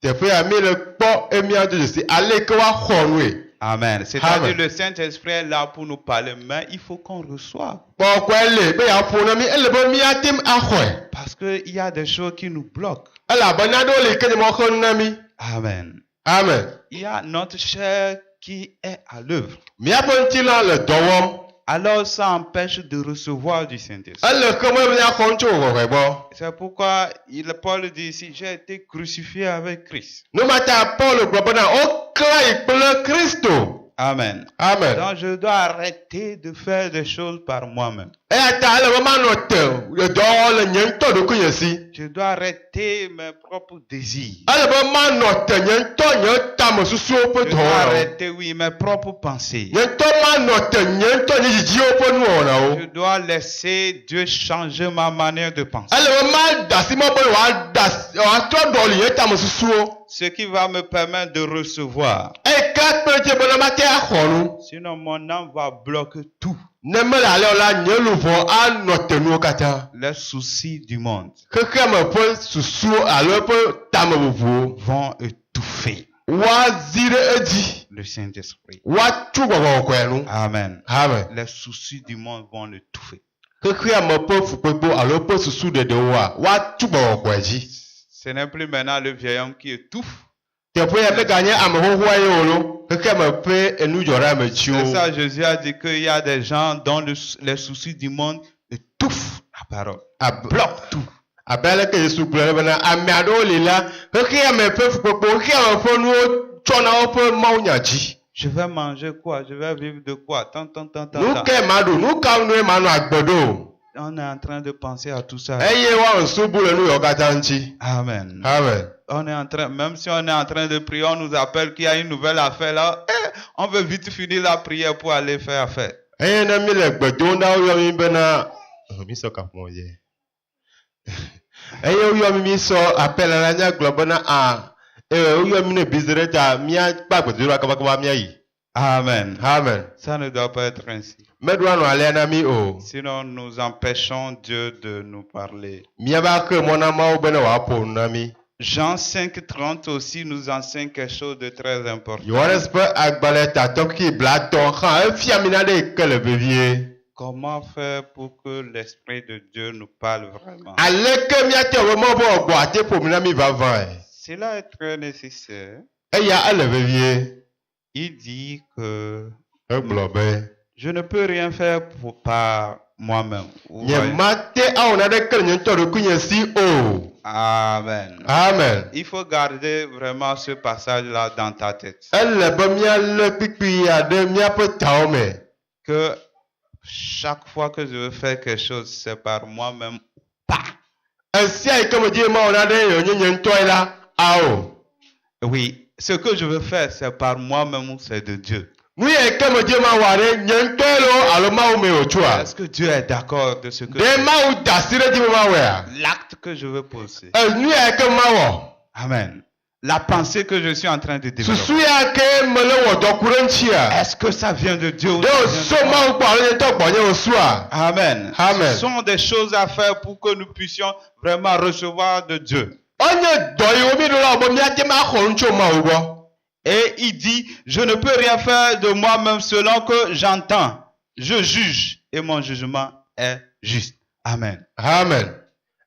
Speaker 2: Teƒe ya mi le kpɔ emia do dzesi ale ke woaxɔ nue.
Speaker 1: Amen. C'est-à-dire
Speaker 2: Amen.
Speaker 1: le Saint-Esprit est là pour nous parler, mais il faut qu'on reçoive.
Speaker 2: Kpɔkɔe le be yeaƒo na mi ele be míatem axɔe.
Speaker 1: Parce qu'il y a des choses qui nous bloquent.
Speaker 2: Elabena ɖewo le ke ne mɔxe nu na mi.
Speaker 1: Amen.
Speaker 2: Amen.
Speaker 1: Il y a notre chair qui est à l'œuvre.
Speaker 2: Míaƒe ŋutilã le dɔ wɔm.
Speaker 1: Alors ça empêche de recevoir du Saint-Esprit.
Speaker 2: Ele ke me míaxɔ ŋutso wɔwɔe gbɔ.
Speaker 1: C'est pourquoi Paul dit ici, j'ai été crucifié avec Christ.
Speaker 2: Numata Paul gblɔ bena wokla yi kple Kristo.
Speaker 1: Amen.
Speaker 2: Amen.
Speaker 1: Donc je dois arrêter de faire des choses par moi-même.
Speaker 2: Eya ta ele be manɔ te dɔ wɔ le nye ŋutɔ ɖokuinye si.
Speaker 1: Je dois arrêter mes propres désirs.
Speaker 2: Ele be manɔ te nye ŋutɔ nye tame susuwo ƒe
Speaker 1: Je dois
Speaker 2: dɔwɔnawo.
Speaker 1: arrêter, oui, mes propres pensées.
Speaker 2: Nye ŋutɔ manɔ te nye ŋutɔ nye dzidziwo ƒe nuwɔnawo.
Speaker 1: Je dois laisser Dieu changer ma manière de penser.
Speaker 2: Ele be ma da asi mɔ be wòatrɔ ɖɔli nye tame susuwo.
Speaker 1: Ce qui va me permettre de recevoir.
Speaker 2: Eye ke kpe dze bena mate axɔ nu.
Speaker 1: Sinon, mon âme va bloquer tout.
Speaker 2: Ne mele ale o la nye luʋɔ anɔ te nuwo katã.
Speaker 1: Les soucis du monde
Speaker 2: Xexea me ƒe susuwo alo eƒe tame vovowo
Speaker 1: vont étouffer
Speaker 2: woazi ɖe edzi.
Speaker 1: le Saint-Esprit.
Speaker 2: Woatu gbɔgbɔ kɔkɔe nu.
Speaker 1: Amen.
Speaker 2: Amen.
Speaker 1: Les soucis du monde vont l'étouffer.
Speaker 2: Xexea me ƒe fukpekpe alo eƒe susu ɖeɖewoa woatu gbɔgbɔ kɔkɔe dzi.
Speaker 1: Ce n'est plus maintenant le vieil homme qui étouffe.
Speaker 2: Teƒe ya meganye ame xoxoa ye wo lo. Xexea me ƒe enudzɔɖa me
Speaker 1: C'est
Speaker 2: tsiwo.
Speaker 1: ça, Jésus a dit qu'il y a des gens dont les soucis du monde étouffent la parole. Bloquent tout.
Speaker 2: Abe aleke Yesu gblɔ ɖe bena ame aɖewo li la xexea me ƒe fukpekpewo xexea me ƒe nuwo tsɔna woƒe mawunya dzi.
Speaker 1: Je vais manger quoi? Je vais vivre de quoi? Tant.
Speaker 2: Nu ke ma ɖu nu ka nue manɔ agbe ɖo.
Speaker 1: On est en train de penser à tout ça.
Speaker 2: Eye woawɔ subu le nu yawo katã ŋuti.
Speaker 1: Amen.
Speaker 2: Amen.
Speaker 1: On est en train, même si on est en train de prier, on nous appelle qu'il y a une nouvelle affaire là. On veut vite finir la prière pour aller faire affaire.
Speaker 2: Eye ne mi le gbe dom ɖa woyɔ mi bena mi sɔ kaƒomɔ dze. Eye woyɔ mi sɔ apel la nyagblɔ bena woyɔ mi ne bizi ɖe ta míakpa gbedoɖa kabakaba míayi.
Speaker 1: Amen.
Speaker 2: Amen.
Speaker 1: Ça ne doit pas être ainsi.
Speaker 2: Meɖo anɔ alea na mi o.
Speaker 1: Sinon, nous empêchons Dieu de nous parler.
Speaker 2: Míava xe mɔ na Mawu bena wòaƒo nu na mi.
Speaker 1: Jean 5:30 aussi nous enseigne quelque chose de très important.
Speaker 2: Yohanes ƒe agbalẽ tatɔ ki blatɔ hã efia mi na ɖe yi ke le vevie.
Speaker 1: Comment faire pour que l'Esprit de Dieu nous parle vraiment?
Speaker 2: Aleke míate wo Mawu ƒe gbɔ ate ƒo mi na mi vavãe.
Speaker 1: Cela est très nécessaire.
Speaker 2: Eya ele vevie.
Speaker 1: Il dit que
Speaker 2: Egblɔ be.
Speaker 1: je ne peux rien faire par moi-même. Vous
Speaker 2: Nye
Speaker 1: voyez?
Speaker 2: mate awɔ naɖeke le nye ŋutɔ ɖokuinye si o.
Speaker 1: Amen.
Speaker 2: Amen.
Speaker 1: Il faut garder vraiment ce passage-là dans ta tête.
Speaker 2: Ele be míalé kpikpia ɖe míaƒe tawo me.
Speaker 1: Que chaque fois que je veux faire quelque chose, c'est par moi-même.
Speaker 2: Esia yi ke me dzi mawɔ naɖe yonye nye ŋutɔe la ao.
Speaker 1: Oui, ce que je veux faire, c'est par moi-même ou c'est de Dieu.
Speaker 2: Nu yi ke me dzi mawɔ ɖe nye ŋutɔe lo alo Mawu me wòtsoa.
Speaker 1: Est-ce que Dieu est d'accord de ce que
Speaker 2: Ɖe Mawu da asi ɖe dzi be mawɔea.
Speaker 1: l'acte que je veux poser?
Speaker 2: Nu ya ke mawɔ.
Speaker 1: Amen. La pensée que je suis en train de développer.
Speaker 2: Susu ya ke me le wɔ dɔ ku ɖe ŋutia.
Speaker 1: Est-ce que ça vient de Dieu ou
Speaker 2: Ɖe
Speaker 1: ça
Speaker 2: wò
Speaker 1: vient
Speaker 2: so
Speaker 1: de moi?
Speaker 2: Mawu kpɔ alo nye ŋutɔ gbɔnye wò sua.
Speaker 1: Amen.
Speaker 2: Amen.
Speaker 1: Ce sont des choses à faire pour que nous puissions vraiment recevoir de Dieu.
Speaker 2: Onye dɔ yi wo mi ɖo la wo be míate ma xɔ nu tso Mawu gbɔ.
Speaker 1: Et il dit, je ne peux rien faire de moi-même selon que j'entends. Je juge et mon jugement est juste. Amen.
Speaker 2: Amen.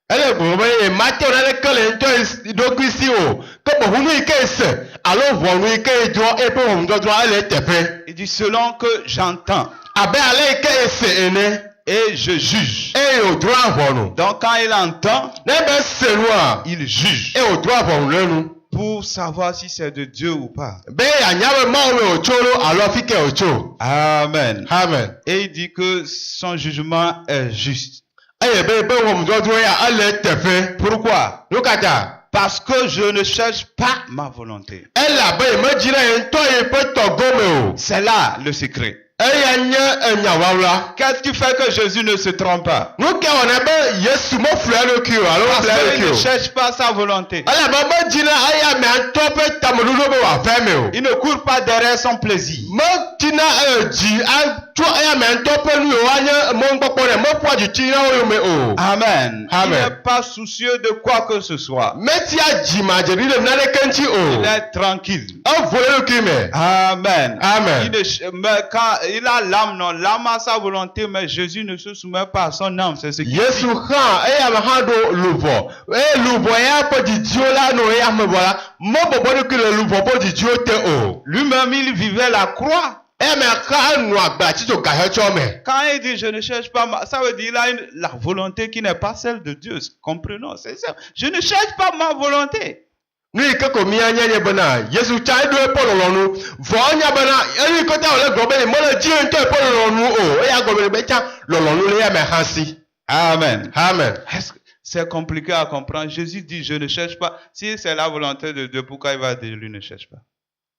Speaker 2: Ele gbogbo ye mate ona le kele nto idokwisi o. Ko bo hunu ike ese. Alo wonu ike idro epe wonu dodro ale tepe.
Speaker 1: Il dit, selon que j'entends
Speaker 2: Abe ale ike ese ene.
Speaker 1: et je juge.
Speaker 2: E o dro avonu.
Speaker 1: Donc quand il entend,
Speaker 2: Nebe senu a.
Speaker 1: il juge
Speaker 2: E o dro avonu lenu.
Speaker 1: pour savoir si c'est de Dieu ou pas.
Speaker 2: Be anyawe mawe o choro alo fike o cho.
Speaker 1: Amen.
Speaker 2: Amen.
Speaker 1: Et il dit que son jugement est juste.
Speaker 2: Eye be be wonu dodro ya ale tepe.
Speaker 1: Pourquoi?
Speaker 2: Lukata.
Speaker 1: Parce que je ne cherche pas ma volonté.
Speaker 2: Ela be me jira nto ye pe togome o.
Speaker 1: C'est là le secret.
Speaker 2: Eya nye enyawawla.
Speaker 1: Qu'est-ce qui fait que Jésus ne se trompe pas?
Speaker 2: Nuke wona be Yesu mo flare ki o alo
Speaker 1: Parce
Speaker 2: flare
Speaker 1: qu'il
Speaker 2: ki
Speaker 1: ne
Speaker 2: o.
Speaker 1: cherche pas sa volonté.
Speaker 2: Ela be me jina aya me anto pe tamududo be wa fe me o.
Speaker 1: Il ne court pas derrière son plaisir.
Speaker 2: Mo jina ji a to aya me anto pe nu o anya mo nkpokpo re mo po ji tina o me o.
Speaker 1: Amen.
Speaker 2: Amen.
Speaker 1: Il n'est pas soucieux de quoi que ce soit.
Speaker 2: Meti a ji ma je rile na le kenchi o.
Speaker 1: Il est tranquille.
Speaker 2: O vole ki me.
Speaker 1: Amen.
Speaker 2: Amen.
Speaker 1: Mais quand il a l'âme, non, l'âme a sa volonté, mais Jésus ne se soumet pas à son âme. C'est ce qu'il
Speaker 2: Yesu
Speaker 1: dit.
Speaker 2: ha eya me ha do lubo. E lubo ya po di dio la no ya me bola. Mo bobo ni ki le lubo po di dio te o.
Speaker 1: Lui-même, il vivait la croix.
Speaker 2: E me ka nu agba ti to ga he cho me.
Speaker 1: Quand il dit je ne cherche pas, ça veut dire il a la volonté qui n'est pas celle de Dieu. Comprenons, c'est ça. Je ne cherche pas ma volonté.
Speaker 2: Nu ike ko mi anya nye bena Yesu cha do e po lolonu. Vo nya bena eri ko ta ole gbo be mo le ji nto e po lolonu o. E ya gbo be cha lolonu le ya me hansi.
Speaker 1: Amen.
Speaker 2: Amen.
Speaker 1: Est-ce que c'est compliqué à comprendre? Jésus dit je ne cherche pas. Si c'est la volonté de Dieu, pourquoi il va dire lui ne cherche pas?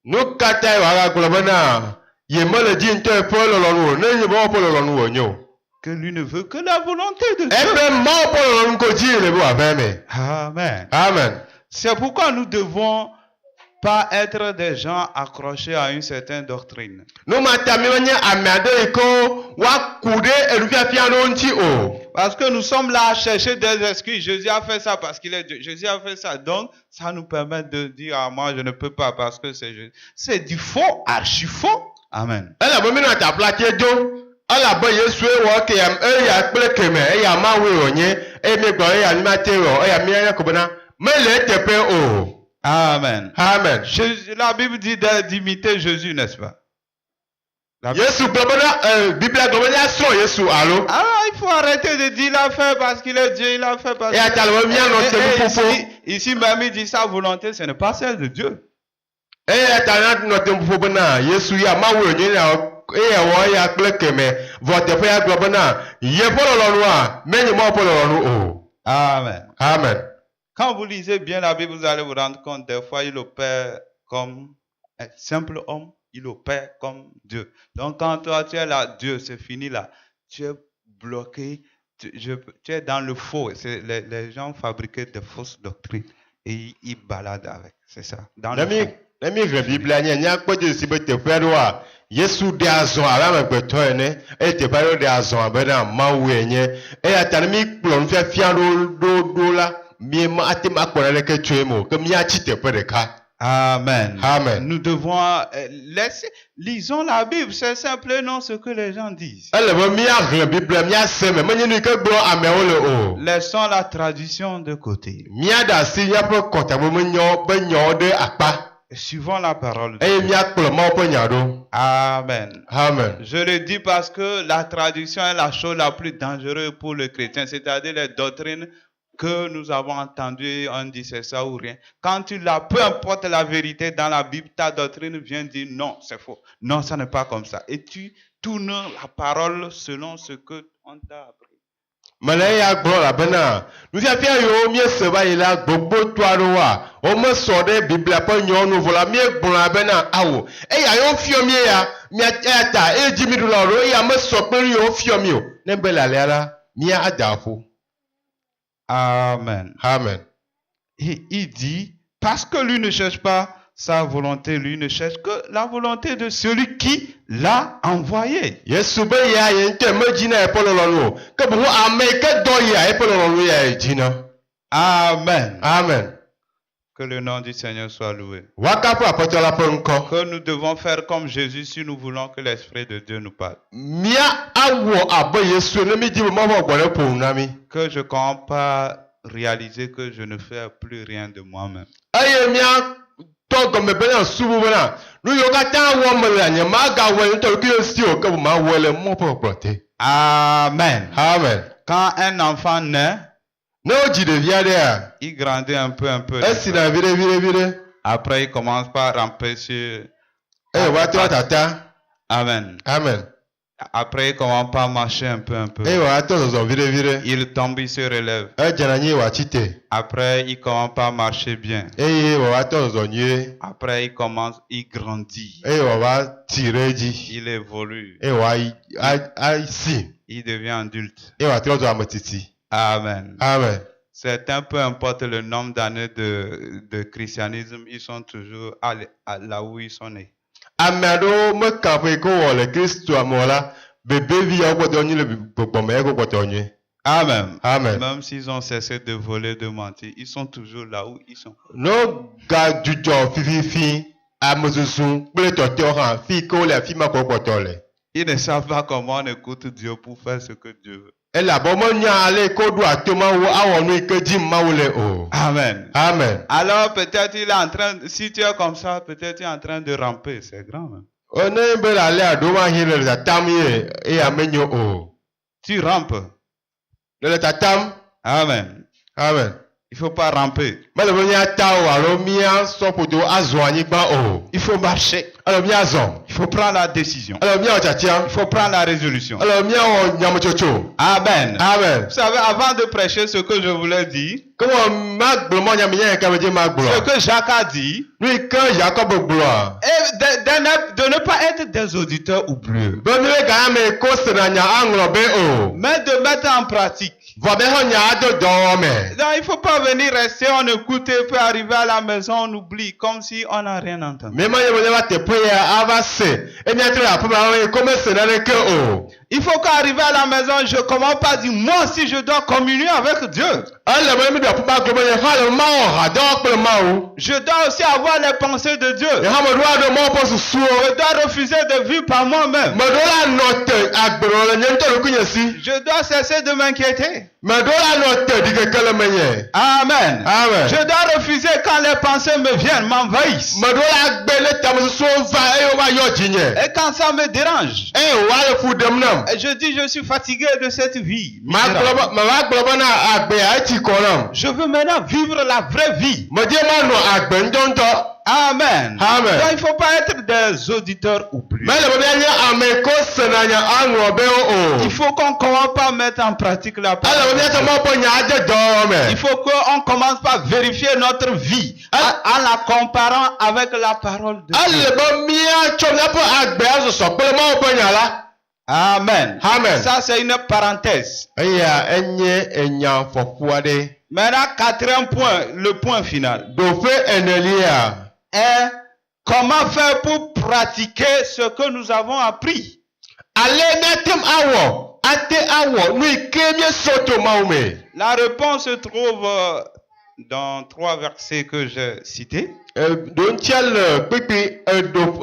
Speaker 2: Nu kata wa ga gbo bena ye mo le ji nto e po lolonu o. Ne nye bo po lolonu o nyo.
Speaker 1: Que lui ne veut que la volonté de
Speaker 2: E
Speaker 1: Dieu.
Speaker 2: be mo po lolonu ko ji le bo ave me.
Speaker 1: Amen.
Speaker 2: Amen.
Speaker 1: C'est pourquoi nous devons pas être des gens accrochés à une certaine doctrine.
Speaker 2: Nu mata mi nya amade ko wa kude erufia fia no nti o.
Speaker 1: Parce que nous sommes là à chercher des excuses. Jésus a fait ça parce qu'il est Dieu. Jésus a fait ça. Donc, ça nous permet de dire à moi, je ne peux pas parce que c'est Jésus. C'est du faux, archi faux. Amen.
Speaker 2: Ela bo mi na ta plate do. Ala bo Yesu e wo ke am e ya kple keme e ya ma we onye e me gbo e ya ni mate ro e ya mi anya ko bana me le tepe o.
Speaker 1: Amen.
Speaker 2: Amen.
Speaker 1: La Bible dit d'imiter Jésus, n'est-ce pas?
Speaker 2: Yesu gbo bana Bible gbo bana so Yesu alo.
Speaker 1: Ah, il faut arrêter de dire il a fait parce qu'il est Dieu, il a fait parce
Speaker 2: E ya ta lo mi an no te popo.
Speaker 1: ici même il dit sa volonté, ce n'est pas celle de Dieu.
Speaker 2: E ya ta na no te popo bana Yesu ya ma we onye na e ya wo ya kple keme vo tepe ya gbo bana ye polo lonu a me ni mo polo lonu o.
Speaker 1: Amen.
Speaker 2: Amen.
Speaker 1: Quand vous lisez bien la Bible, vous allez vous rendre compte, des fois, il opère comme un simple homme, il opère comme Dieu. Donc, quand toi, tu es là, Dieu, c'est fini là, tu es bloqué, tu es dans le faux. Les gens fabriquaient des fausses doctrines et ils baladent avec, c'est ça, dans le faux.
Speaker 2: Let me read Bible anya nya kpo je si be te fero a Yesu de azon ara me gbeto ene e te fero de azon abena mawu enye e ya tani mi kplon fe fia do la mi ma ate ma kpora le ke tuemo ke mi achi te pe de ka.
Speaker 1: Amen.
Speaker 2: Amen.
Speaker 1: Nous devons lisons la Bible, c'est simplement ce que les gens disent.
Speaker 2: Ele bo mi a Bible mi a se me menye ni ke gbo ame o le o.
Speaker 1: Laissons la tradition de côté.
Speaker 2: Mi a da si ya po kota bo menyo be nyo de apa.
Speaker 1: Suivons la parole de
Speaker 2: E
Speaker 1: Dieu.
Speaker 2: mi a kplo ma po nya do.
Speaker 1: Amen.
Speaker 2: Amen.
Speaker 1: Je le dis parce que la tradition est la chose la plus dangereuse pour le chrétien, c'est-à-dire les doctrines que nous avons entendues, on dit c'est ça ou rien. Quand tu l'as, peu importe la vérité dans la Bible, ta doctrine vient dire non, c'est faux. Non, ça n'est pas comme ça. Et tu tournes la parole selon ce que on t'a appris.
Speaker 2: Mele ya gblɔ labena nufiafia yiwo míese va yi la gbogbo to aɖewoa wome sɔ ɖe Biblia ƒe nyɔnu vɔ la míegblɔ labena awo eya yewo fiɔ mí ya eya ta eye dzi mi ɖu la o ɖo eya mesɔ kple nu yewo fiɔ mí o ne be lalia la mía ada ƒo.
Speaker 1: Amen.
Speaker 2: Amen.
Speaker 1: Et il dit, parce que lui ne cherche pas sa volonté, lui ne cherche que la volonté de celui qui l'a envoyé.
Speaker 2: Yesu be ya ye ŋutɔ me dzina eƒe lɔlɔ̃nu o ke boŋ ame yi ke dɔ yia eƒe lɔlɔ̃nu ya ye dzina.
Speaker 1: Amen.
Speaker 2: Amen.
Speaker 1: Que le nom du Seigneur soit loué.
Speaker 2: Wakafu Aƒetɔ la ƒe ŋkɔ.
Speaker 1: Que nous devons faire comme Jésus si nous voulons que l'Esprit de Dieu nous parle.
Speaker 2: Mía awɔ abe Yesu ne mi di be mɔbɔ gbɔɖe ƒo na mi.
Speaker 1: Que je ne commence pas à réaliser que je ne fais plus rien de moi-même.
Speaker 2: Eye mía tɔ gɔme bena subu bena nu yiwo katã wɔm le nye magawɔe ŋutɔ ɖokui si o ke bo ma wɔe le mɔ ƒe kplɔ te.
Speaker 1: Amen.
Speaker 2: Amen.
Speaker 1: Quand un enfant naît,
Speaker 2: Ne wo dzi ɖevi aɖea,
Speaker 1: il grandit un peu.
Speaker 2: esina viɖe.
Speaker 1: Après, il commence par ramper sur...
Speaker 2: Eye wòatrɔ tata.
Speaker 1: Amen.
Speaker 2: Amen.
Speaker 1: Après, il commence par marcher un peu.
Speaker 2: Eye wòatrɔ zɔzɔ viɖe.
Speaker 1: Il tombe, il se relève.
Speaker 2: Edzena anyi wòatsi te.
Speaker 1: Après, il commence par marcher bien.
Speaker 2: Eye wòatrɔ zɔzɔ nyuie.
Speaker 1: Après, il grandit.
Speaker 2: Eye wòava tsi ɖe edzi.
Speaker 1: Il évolue.
Speaker 2: Eye wòasi.
Speaker 1: Il devient adulte.
Speaker 2: Eye wòatrɔ zɔ ametsitsi.
Speaker 1: Amen.
Speaker 2: Amen.
Speaker 1: Certains, peu importe le nombre d'années de christianisme, ils sont toujours à là où ils sont nés.
Speaker 2: Ame aɖewo meka ƒe ko wɔ le Kristoa me la, bebeviawo gbɔdɔ nyi le gbɔgbɔme eko gbɔdɔ nyuie.
Speaker 1: Amen.
Speaker 2: Amen.
Speaker 1: Même s'ils ont cessé de voler, de mentir, ils sont toujours là où ils sont.
Speaker 2: No gadzudzɔ fififi amesusu kple tɔtɔ hã fi ke wole afi ma ko gbɔtɔ le.
Speaker 1: Ils ne savent pas comment on écoute Dieu pour faire ce que Dieu veut.
Speaker 2: Elabɔ menya ale ko ɖo ato mawu awɔ nu yi ke dzi mawu le o.
Speaker 1: Amen.
Speaker 2: Amen.
Speaker 1: Alors peut-être il est en train, si tu es comme ça, peut-être il est en train de ramper, c'est grand même.
Speaker 2: Ne be le alea ɖo ma hi le tatam ye eya menyo o.
Speaker 1: Tu rampes.
Speaker 2: Le tatam.
Speaker 1: Amen.
Speaker 2: Amen.
Speaker 1: Il faut pas ramper.
Speaker 2: Mele be míata o alo mía sɔƒodo azɔ anyigba o.
Speaker 1: Il faut marcher.
Speaker 2: Alors míazɔ.
Speaker 1: Il faut prendre la décision.
Speaker 2: Alors míawɔ tsatia.
Speaker 1: Il faut prendre la résolution.
Speaker 2: Alors míawɔ nyametsotso.
Speaker 1: Amen.
Speaker 2: Amen.
Speaker 1: Vous savez, avant de prêcher ce que je voulais dire,
Speaker 2: Comment ma gblɔ mɔ nyaminya yi ka me dzi ma
Speaker 1: ce
Speaker 2: gblɔ.
Speaker 1: que Jacques a dit,
Speaker 2: Nu yi ke Jacob gblɔa.
Speaker 1: et de ne pas être des auditeurs oublieux,
Speaker 2: Be mi be gã me ko sena nya aŋlɔ be o.
Speaker 1: mais de mettre en pratique.
Speaker 2: Vɔ be hɔ nya ado dɔwɔme.
Speaker 1: Donc, il ne faut pas venir rester, on écoute, et puis arriver à la maison, on oublie, comme si on n'a rien entendu.
Speaker 2: Mema ye wòle va teƒe ya ava se. Emiatre le aƒe ma ye ko me sena ɖeke o.
Speaker 1: Il faut qu'arriver à la maison, je ne commence pas à dire, moi aussi je dois communier avec Dieu.
Speaker 2: Ele be mi ɖe aƒe ma gblɔ be ye hã le Mawu ha dɔ kple Mawu.
Speaker 1: Je dois aussi avoir les pensées de Dieu.
Speaker 2: Ye hã me ɖo aɖe Mawu ƒe susuwo.
Speaker 1: Je dois refuser de vivre par moi-même.
Speaker 2: Me ɖo la nɔ te agbenɔ le nye ŋutɔ ɖokui nye si.
Speaker 1: Je dois cesser de m'inquiéter.
Speaker 2: Me ɖo la nɔ te ɖikeke le menye.
Speaker 1: Amen.
Speaker 2: Amen.
Speaker 1: Je dois refuser quand les pensées me viennent, m'envahissent.
Speaker 2: Me ɖo la gbe ne tamesusuwo va eye wova yɔ dzinye.
Speaker 1: Et quand ça me dérange,
Speaker 2: Eye wòva le fu ɖem nam.
Speaker 1: et je dis je suis fatigué de cette vie.
Speaker 2: Ma va gblɔ be na agbea etsi kɔ nam.
Speaker 1: Je veux maintenant vivre la vraie vie.
Speaker 2: Me di ma nɔ agbe ŋutɔŋutɔ.
Speaker 1: Amen.
Speaker 2: Amen.
Speaker 1: Donc il ne faut pas être des auditeurs oubliés.
Speaker 2: Mele be bia nye ame ko sena nya aŋlɔ be o.
Speaker 1: Il faut qu'on commence par mettre en pratique la
Speaker 2: Ele be
Speaker 1: parole.
Speaker 2: bia te Mawu ƒe nya ade dɔwɔme.
Speaker 1: Il faut qu'on commence par vérifier notre vie en la comparant avec la parole de Dieu.
Speaker 2: Ele be míatsɔ míaƒe agbea zɔzɔ kple Mawu ƒe nya la.
Speaker 1: Amen.
Speaker 2: Amen.
Speaker 1: Ça, c'est une parenthèse.
Speaker 2: Eya enye enya ƒoƒu aɖe.
Speaker 1: Maintenant, quatrième point, le point final,
Speaker 2: Ɖoƒe enelia.
Speaker 1: est comment faire pour pratiquer ce que nous avons appris.
Speaker 2: Ale míatem awɔ ate awɔ nu yi ke míesɔ tso Mawu me.
Speaker 1: La réponse se trouve dans 3 versets que j'ai cités.
Speaker 2: Ɖo ŋutia le kpekpe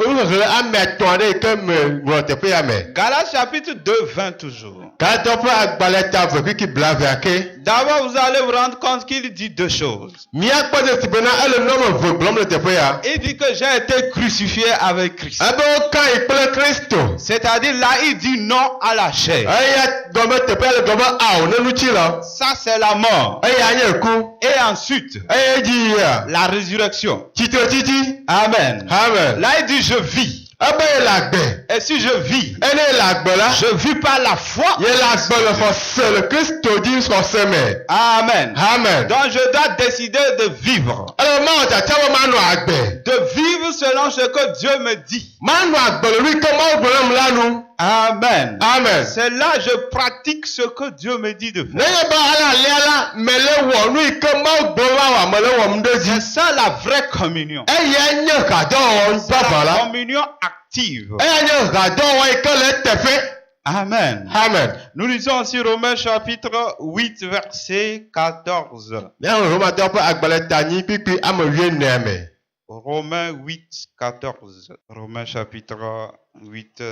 Speaker 2: nuxexe ame etɔ̃ aɖe yi ke me ŋlɔ teƒe ya me.
Speaker 1: Galates chapitre 2, 20 toujours.
Speaker 2: Galatɔwo ƒe agbalẽ ta ve kpekpe blavea ke.
Speaker 1: D'abord, vous allez vous rendre compte qu'il dit 2 choses.
Speaker 2: Míakpɔ ɖe si bena ele nu ame eve gblɔm le teƒe ya.
Speaker 1: Il dit que j'ai été crucifié avec Christ.
Speaker 2: Ebe woka yi kple Kristo.
Speaker 1: C'est-à-dire là, il dit non à la chair.
Speaker 2: Eya gɔme teƒe le gɔme awɔ ne nutsi la.
Speaker 1: Ça, c'est la mort.
Speaker 2: Eya nye ku.
Speaker 1: Et ensuite,
Speaker 2: Eye dzi yia.
Speaker 1: la résurrection.
Speaker 2: Tsitretsitsi.
Speaker 1: Amen.
Speaker 2: Amen.
Speaker 1: Là, il dit je vis.
Speaker 2: Ebe ye le agbe.
Speaker 1: Et si je vis,
Speaker 2: Ene le agbe la.
Speaker 1: je vis par la foi.
Speaker 2: Ye le agbe le xɔse le Kristo dzi xɔse me.
Speaker 1: Amen.
Speaker 2: Amen.
Speaker 1: Donc, je dois décider de vivre.
Speaker 2: Ele Mawu tata be manɔ agbe.
Speaker 1: De vivre selon ce que Dieu me dit.
Speaker 2: Manɔ agbe le nu yi ke Mawu gblɔ nam la nu.
Speaker 1: Amen.
Speaker 2: Amen.
Speaker 1: C'est là que je pratique ce que Dieu me dit de faire.
Speaker 2: Nenye be ala lia la mele wɔ nu yi ke Mawu gblɔ wa wɔ mele wɔm ɖe
Speaker 1: C'est
Speaker 2: dzi.
Speaker 1: ça la vraie communion.
Speaker 2: Eya nye hadɔwɔwɔ
Speaker 1: C'est
Speaker 2: gbava
Speaker 1: la
Speaker 2: la.
Speaker 1: communion active.
Speaker 2: Eya nye hadɔwɔwɔ yi ke le teƒe.
Speaker 1: Amen.
Speaker 2: Amen.
Speaker 1: Nous lisons aussi Romains chapitre 8, verset 14.
Speaker 2: Mía Romatɔwo ƒe agbalẽ ta nyi kpikpi ame 9 me.
Speaker 1: Romains 8, 14. Romains chapitre 8,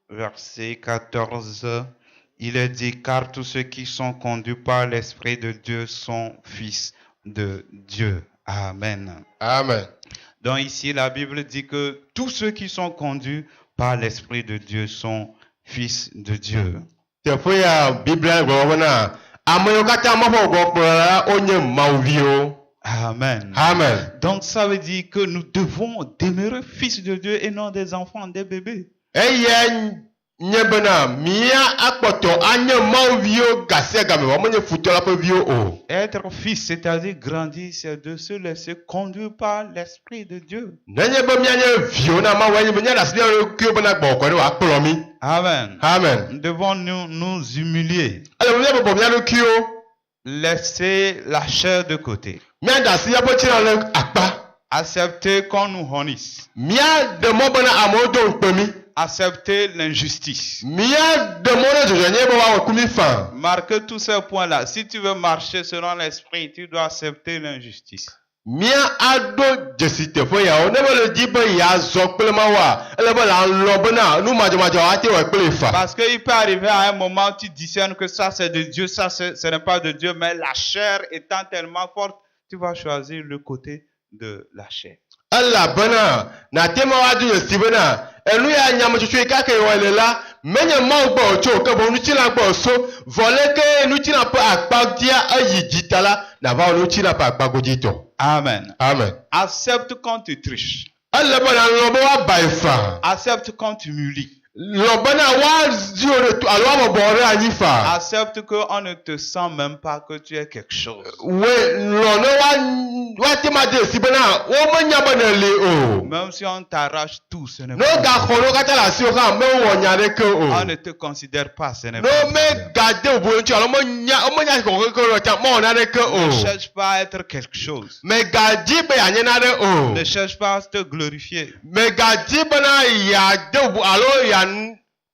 Speaker 1: verset 14. Il est dit, car tous ceux qui sont conduits par l'Esprit de Dieu sont fils de Dieu. Amen.
Speaker 2: Amen.
Speaker 1: Donc ici, la Bible dit que tous ceux qui sont conduits par l'Esprit de Dieu sont fils de Dieu.
Speaker 2: Teƒe ya Biblia gblɔ bena ame yiwo katã Mawu ƒe gbɔgblɔ la wonye Mawuviwo.
Speaker 1: Amen.
Speaker 2: Amen.
Speaker 1: Donc ça veut dire que nous devons demeurer fils de Dieu et non des enfants, des bébés.
Speaker 2: Eya nye bena mía akpɔtɔ anye Mawuviwo gase game wɔn menye futɔ la ƒe viwo o.
Speaker 1: Être fils, c'est-à-dire grandir, c'est de se laisser conduire par l'Esprit de Dieu.
Speaker 2: Nenye be mianye viwo na Mawu enye be nye ɖasi ɖe ɖokuiwo bena gbɔgbɔ ɖe wòakplɔ mi.
Speaker 1: Amen.
Speaker 2: Amen.
Speaker 1: Nous devons nous humilier,
Speaker 2: Ale be míabɔbɔ mía ɖokuiwo.
Speaker 1: laisser la chair de côté,
Speaker 2: Mía ɖe asi míaƒe tsina le akpa.
Speaker 1: accepter qu'on nous honnisse,
Speaker 2: Mía ɖe mɔ bena amewo do ŋukpe mi.
Speaker 1: accepter l'injustice.
Speaker 2: Mía ɖe mɔ ɖe dzɔdzɔnye be woawɔ ku mi fã.
Speaker 1: Marquez tous ces points-là. Si tu veux marcher selon l'Esprit, tu dois accepter l'injustice.
Speaker 2: Mía aɖo dzesi teƒe yawo ne be le dzi be yeazɔ kple Mawua, ele be la lɔ bena nu madzɔmadzɔ ate wɔ kple fa.
Speaker 1: Parce qu'il peut arriver à un moment où tu discernes que ça c'est de Dieu, ça ce n'est pas de Dieu, mais la chair étant tellement forte, tu vas choisir le côté de la chair.
Speaker 2: Elabena nate Mawu adu dzesi bena enu ya nyametsotso yi kake wɔ le la menye Mawu gbɔ wòtso ke boŋ nutsila gbɔ wòso vɔ leke nutsila ƒe akpa dia eyi dzi ta la nava wɔ nutsila ƒe akpa godzi tɔ.
Speaker 1: Amen.
Speaker 2: Amen.
Speaker 1: Accepte quand tu triches.
Speaker 2: Ele bena lɔ be woaba yi fa.
Speaker 1: Accepte quand tu humilies.
Speaker 2: Lɔ bena woazi wo ɖe to alo woabɔbɔ ɖe anyi fa.
Speaker 1: Accepte qu'on ne te sent même pas que tu es quelque chose.
Speaker 2: We lɔ ne woate ma de esi bena womenya be ne li o.
Speaker 1: Même si on t'arrache tout, ce n'est
Speaker 2: Ne
Speaker 1: pas
Speaker 2: wogaxɔ ne wo katã le asiwo hã mewɔ nya ɖeke
Speaker 1: on
Speaker 2: o.
Speaker 1: ne te considère pas, ce n'est
Speaker 2: Ne
Speaker 1: pas.
Speaker 2: womegade wo ŋuti alo womenya kɔkɔkeke ɖe tsã mewɔ naneke
Speaker 1: Ne
Speaker 2: o.
Speaker 1: cherche pas à être quelque chose.
Speaker 2: Megadi be yeanye naɖe o.
Speaker 1: Ne cherche pas à te glorifier.
Speaker 2: Megadi bena yeade ʋu alo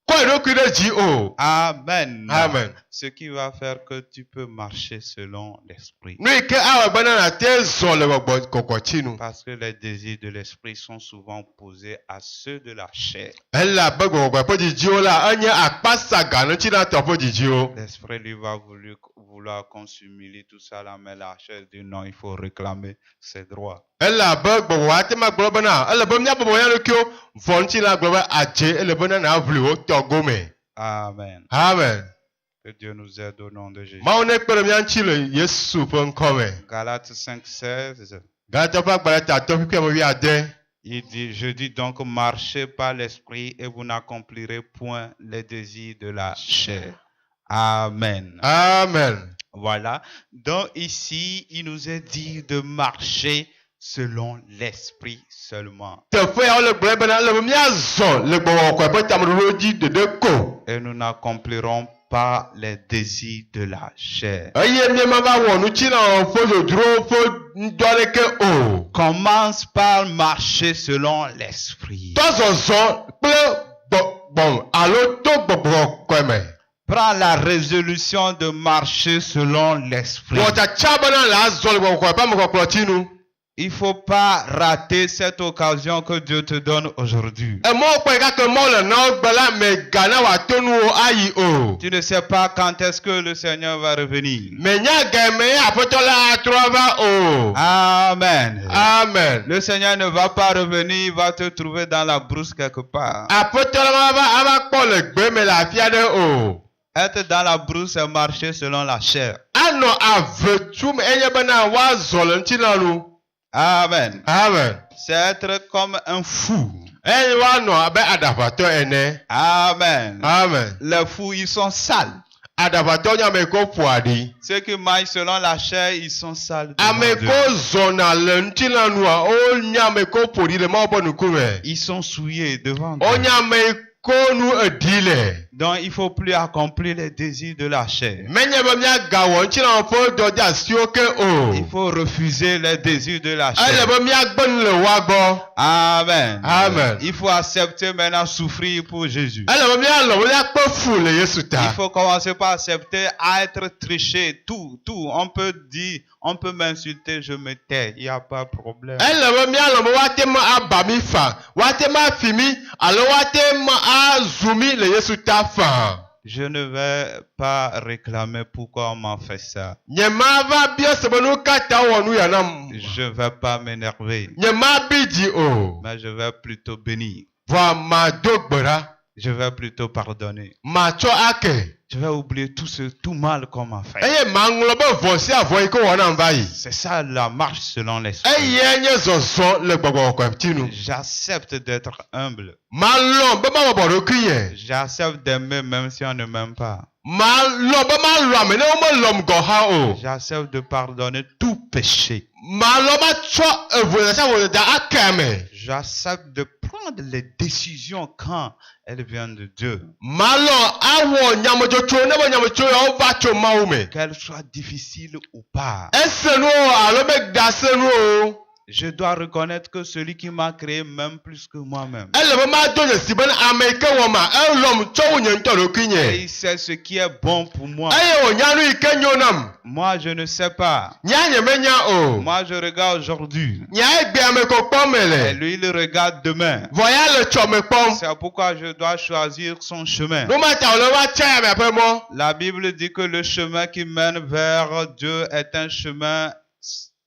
Speaker 2: kɔe ɖokui ɖe dzi o.
Speaker 1: Amen.
Speaker 2: Amen.
Speaker 1: Ce qui va faire que tu peux marcher selon l'esprit.
Speaker 2: Nu yi ke awɔ bena nate zɔ le gbɔgbɔ kɔkɔtsi nu.
Speaker 1: Parce que les désirs de l'esprit sont souvent opposés à ceux de la chair.
Speaker 2: Elabe gbɔgbɔ ƒe dzidziwo la enye akpasaga ne tsinatɔ ƒe dzidziwo.
Speaker 1: L'esprit lui va vouloir qu'on s'humilie, tout ça là, mais la chair dit non, il faut réclamer ses droits.
Speaker 2: Elabe gbɔgbɔ ate ma gblɔ bena ele be míabɔbɔ ya ɖokuiwo vɔ ŋuti la gblɔ be adze ele bena na ʋli wo tɔ gome.
Speaker 1: Amen.
Speaker 2: Amen.
Speaker 1: Que Dieu nous aide au nom de Jésus.
Speaker 2: Mawu ne kpe ɖe mía ŋuti le Yesu ƒe ŋkɔ me.
Speaker 1: Galates 5:16.
Speaker 2: Galatɔwo ƒe agbalẽ tatɔ ƒiƒi ame 10.
Speaker 1: Il dit, je dis donc, marchez par l'esprit et vous n'accomplirez point les désirs de la chair. Amen.
Speaker 2: Amen.
Speaker 1: Voilà. Donc ici, il nous est dit de marcher selon l'esprit seulement.
Speaker 2: Teƒe ya wole gblɔe bena ele be míazɔ le gbɔgbɔ kɔkɔe ƒe tameɖoɖo dzi ɖeɖe ko.
Speaker 1: Et nous n'accomplirons pas les désirs de la chair.
Speaker 2: Eye míemava wɔ nutsina ƒe dodrowo ƒe ŋdɔ aɖeke o.
Speaker 1: Commence par marcher selon l'esprit.
Speaker 2: Tɔ zɔzɔ kple gbɔgbɔ alo to gbɔgbɔ kɔe me.
Speaker 1: Prends la résolution de marcher selon l'esprit.
Speaker 2: Wɔ tsatsa bena le azɔ le gbɔgbɔ kɔkɔe ƒe amekɔkɔtsi nu.
Speaker 1: Il ne faut pas rater cette occasion que Dieu te donne aujourd'hui.
Speaker 2: Emɔwo kpɔe kake mɔ le nawo gbe la mega na wòato nuwo ayi o.
Speaker 1: Tu ne sais pas quand est-ce que le Seigneur va revenir.
Speaker 2: Menya game ye aƒetɔ la atrɔ va o.
Speaker 1: Amen.
Speaker 2: Amen.
Speaker 1: Le Seigneur ne va pas revenir, il va te trouver dans la brousse quelque part.
Speaker 2: Aƒetɔ la ava kpɔ le gbe me le afi aɖe o.
Speaker 1: Être dans la brousse et marcher selon la chair.
Speaker 2: Anɔ ave tum enye bena woazɔ le ŋutsina nu.
Speaker 1: Amen.
Speaker 2: Amen.
Speaker 1: C'est être comme un fou.
Speaker 2: Eye woanɔ abe aɖaʋatɔ ene.
Speaker 1: Amen.
Speaker 2: Amen.
Speaker 1: Les fous, ils sont sales.
Speaker 2: Aɖaʋatɔ nye ame ko ƒo aɖi.
Speaker 1: Ceux qui marchent selon la chair, ils sont sales.
Speaker 2: Ame
Speaker 1: devant Dieu.
Speaker 2: ko zɔna le ŋutsina nua wonye ame ko ƒo ɖi le Mawu ƒe ŋkume.
Speaker 1: Ils sont souillés devant Dieu.
Speaker 2: Wonye ame ko nu eɖi le.
Speaker 1: Donc, il ne faut plus accomplir les désirs de la chair.
Speaker 2: menye be miagawɔ ŋuti na ƒe dɔ de asiwo ke o.
Speaker 1: Il faut refuser les désirs de la
Speaker 2: ele
Speaker 1: chair.
Speaker 2: be miagbe nu le woa gbɔ.
Speaker 1: Amen.
Speaker 2: Amen.
Speaker 1: Il faut accepter maintenant souffrir pour Jésus.
Speaker 2: ele be mialɔ be miakpe fu le Yesu
Speaker 1: Il
Speaker 2: ta.
Speaker 1: faut commencer par accepter à être triché. Tout. On peut dire, on peut m'insulter, je me tais. Il n'y a pas de problème.
Speaker 2: ele be mialɔ be woate me aba mi fa, woate me afi mi alo woate me azu mi le Yesu ta fa.
Speaker 1: Je ne vais pas réclamer pourquoi on m'a fait ça.
Speaker 2: Nye mava bia se be nu katã wɔ nu ya nam.
Speaker 1: Je ne vais pas m'énerver,
Speaker 2: Nye ma bi dzi o.
Speaker 1: mais je vais plutôt bénir.
Speaker 2: Vɔ ma do gbe ɖa.
Speaker 1: Je vais plutôt pardonner.
Speaker 2: Ma tsɔ ake.
Speaker 1: Je vais oublier tout mal qu'on m'a fait.
Speaker 2: Eye ma ŋlɔ be vɔ si avɔ yi ke wɔ nam va yi.
Speaker 1: C'est ça la marche selon l'esprit.
Speaker 2: Eye nye zɔzɔ le gbɔgbɔ kɔkɔti nu.
Speaker 1: J'accepte d'être humble.
Speaker 2: Ma lɔ be ma bɔbɔ ɖokui yɛ.
Speaker 1: J'accepte d'aimer même si on ne m'aime pas.
Speaker 2: Ma lɔ be ma lɔ ame ne wo me lɔm gɔ hã o.
Speaker 1: J'accepte de pardonner tout péché.
Speaker 2: Ma lɔ ma tsɔ evodada vodada ake ame.
Speaker 1: J'accepte de prendre les décisions quand elles viennent de Dieu.
Speaker 2: Ma lɔ awɔ nyametsotso ne be nyametsotso yawo va tso Mawu me.
Speaker 1: Qu'elles soient difficiles ou pas.
Speaker 2: Ese nu o alo be gase nu o.
Speaker 1: Je dois reconnaître que celui qui m'a créé m'aime plus que moi-même.
Speaker 2: Ele be ma do nye si be ame yi ke wɔ ma elɔm tsɔ wu nye ŋutɔ ɖokui
Speaker 1: Et
Speaker 2: nye.
Speaker 1: il sait ce qui est bon pour moi.
Speaker 2: Eye wònya nu yi ke nyo nam.
Speaker 1: Moi, je ne sais pas.
Speaker 2: Nya nye menya o.
Speaker 1: Moi, je regarde aujourd'hui.
Speaker 2: Nya egbe ame ko kpɔm me
Speaker 1: Et
Speaker 2: le.
Speaker 1: lui, il regarde demain.
Speaker 2: Vɔ ya le tsɔ me kpɔm.
Speaker 1: C'est pourquoi je dois choisir son chemin.
Speaker 2: Nu ma ta wòle va tsa ya me aƒe mɔ.
Speaker 1: La Bible dit que le chemin qui mène vers Dieu est un chemin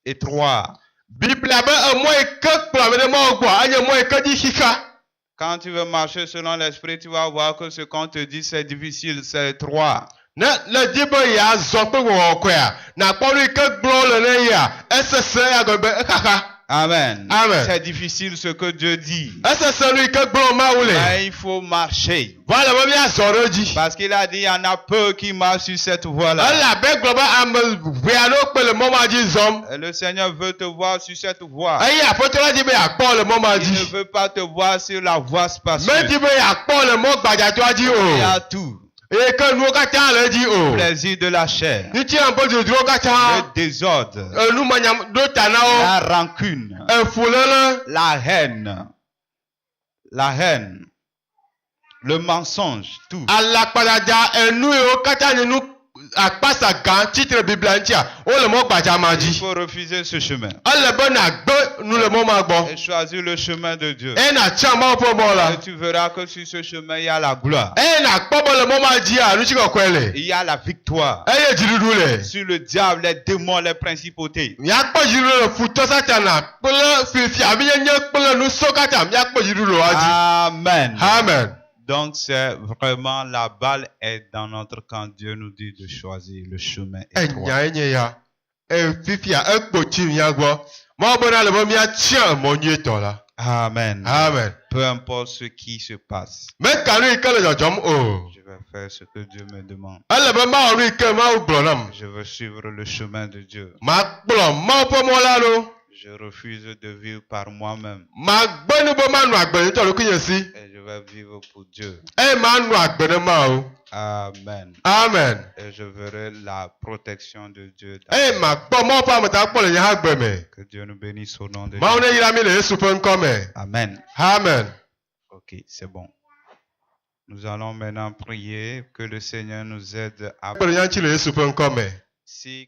Speaker 1: étroit.
Speaker 2: Biblia be emɔ yi ke kplɔ ame ɖe mɔ gbɔ enye mɔ yi ke dzi xixia.
Speaker 1: Quand tu veux marcher selon l'esprit, tu vas voir que ce qu'on te dit, c'est difficile, c'est étroit.
Speaker 2: Ne le di be yeazɔ kple wɔwɔkɔea nakpɔ nu yi ke gblɔ le ne yia esese ya gɔme be exaxa.
Speaker 1: Amen.
Speaker 2: Amen.
Speaker 1: C'est difficile ce que Dieu dit.
Speaker 2: Esese nu yi ke gblɔ Mawu le.
Speaker 1: Mais il faut marcher.
Speaker 2: Vɔ le be miazɔ ɖe edzi.
Speaker 1: Parce qu'il a dit, il y en a peu qui marchent sur cette voie-là.
Speaker 2: Elabe gblɔ be ame ʋe aɖewo kpe le mɔ ma dzi zɔm.
Speaker 1: Et le Seigneur veut te voir sur cette voie.
Speaker 2: Eye aƒetɔ la di be yeakpɔ le mɔ ma
Speaker 1: Il ne
Speaker 2: dzi.
Speaker 1: veut pas te voir sur la voie spacieuse.
Speaker 2: Medi be yeakpɔ le mɔ gbadzatɔa dzi
Speaker 1: Il y a
Speaker 2: o.
Speaker 1: tout.
Speaker 2: Eye ke nuwo katã le edzi o.
Speaker 1: Plaisir de la chair,
Speaker 2: Ŋuti ƒe dzodzrowo
Speaker 1: le
Speaker 2: katã.
Speaker 1: désordre,
Speaker 2: Enu me nyam ɖo ta na wo.
Speaker 1: la rancune,
Speaker 2: Efuléle.
Speaker 1: la haine, le mensonge, tout.
Speaker 2: Alakpadada enu yiwo katã nye nu akpasa gã tsitre Biblia ŋutia wole mɔ gbadza ma
Speaker 1: Il
Speaker 2: dzi.
Speaker 1: faut refuser ce chemin
Speaker 2: Ele be nagbe nu le mɔ ma gbɔ.
Speaker 1: et choisir le chemin de Dieu.
Speaker 2: Eye natsã Mawu ƒe mɔ la.
Speaker 1: Et tu verras que sur ce chemin, il y a la gloire,
Speaker 2: Eye nakpɔ be le mɔ ma dzia nutsi kɔkɔe le.
Speaker 1: il y a la victoire
Speaker 2: Eye dziɖuɖu le.
Speaker 1: sur le diable, les démons, les principautés.
Speaker 2: Miakpɔ dziɖuɖu le futɔ Satana kple fiavinyenye kple nusɔ katã miakpɔ dziɖuɖu le wa dzi.
Speaker 1: Amen.
Speaker 2: Amen.
Speaker 1: Donc c'est vraiment la balle est dans notre camp. Dieu nous dit de choisir le chemin étroit.
Speaker 2: Enya enye ya. Fifia ekpo tsi mia gbɔ. Mawu bena le be miatia emɔ nyuietɔ la.
Speaker 1: Amen.
Speaker 2: Amen.
Speaker 1: Peu importe ce qui se passe,
Speaker 2: Meka nu yi ke le dzɔdzɔm o.
Speaker 1: je vais faire ce que Dieu me demande.
Speaker 2: Ele be mawɔ nu yi ke Mawu gblɔ nam.
Speaker 1: Je veux suivre le chemin de Dieu.
Speaker 2: Makplɔ Mawu ƒe mɔ la ɖo.
Speaker 1: Je refuse de vivre par moi-même
Speaker 2: Magbe nu be manɔ agbe ne ŋutɔ ɖokui nye si.
Speaker 1: et je vais vivre pour Dieu.
Speaker 2: Eye manɔ agbe ne Mawu.
Speaker 1: Amen.
Speaker 2: Amen.
Speaker 1: Et je verrai la protection de Dieu.
Speaker 2: Eye makpɔ Mawu ƒe ameta kpɔ le nye hã gbe me.
Speaker 1: Que Dieu nous bénisse au nom de
Speaker 2: Mawu
Speaker 1: Jésus.
Speaker 2: ne yra mi le Yesu ƒe ŋkɔ me.
Speaker 1: Amen.
Speaker 2: Amen.
Speaker 1: Ok, c'est bon. Nous allons maintenant prier que le Seigneur nous aide à...
Speaker 2: Kpe le nya ŋuti le Yesu ƒe ŋkɔ me.
Speaker 1: Si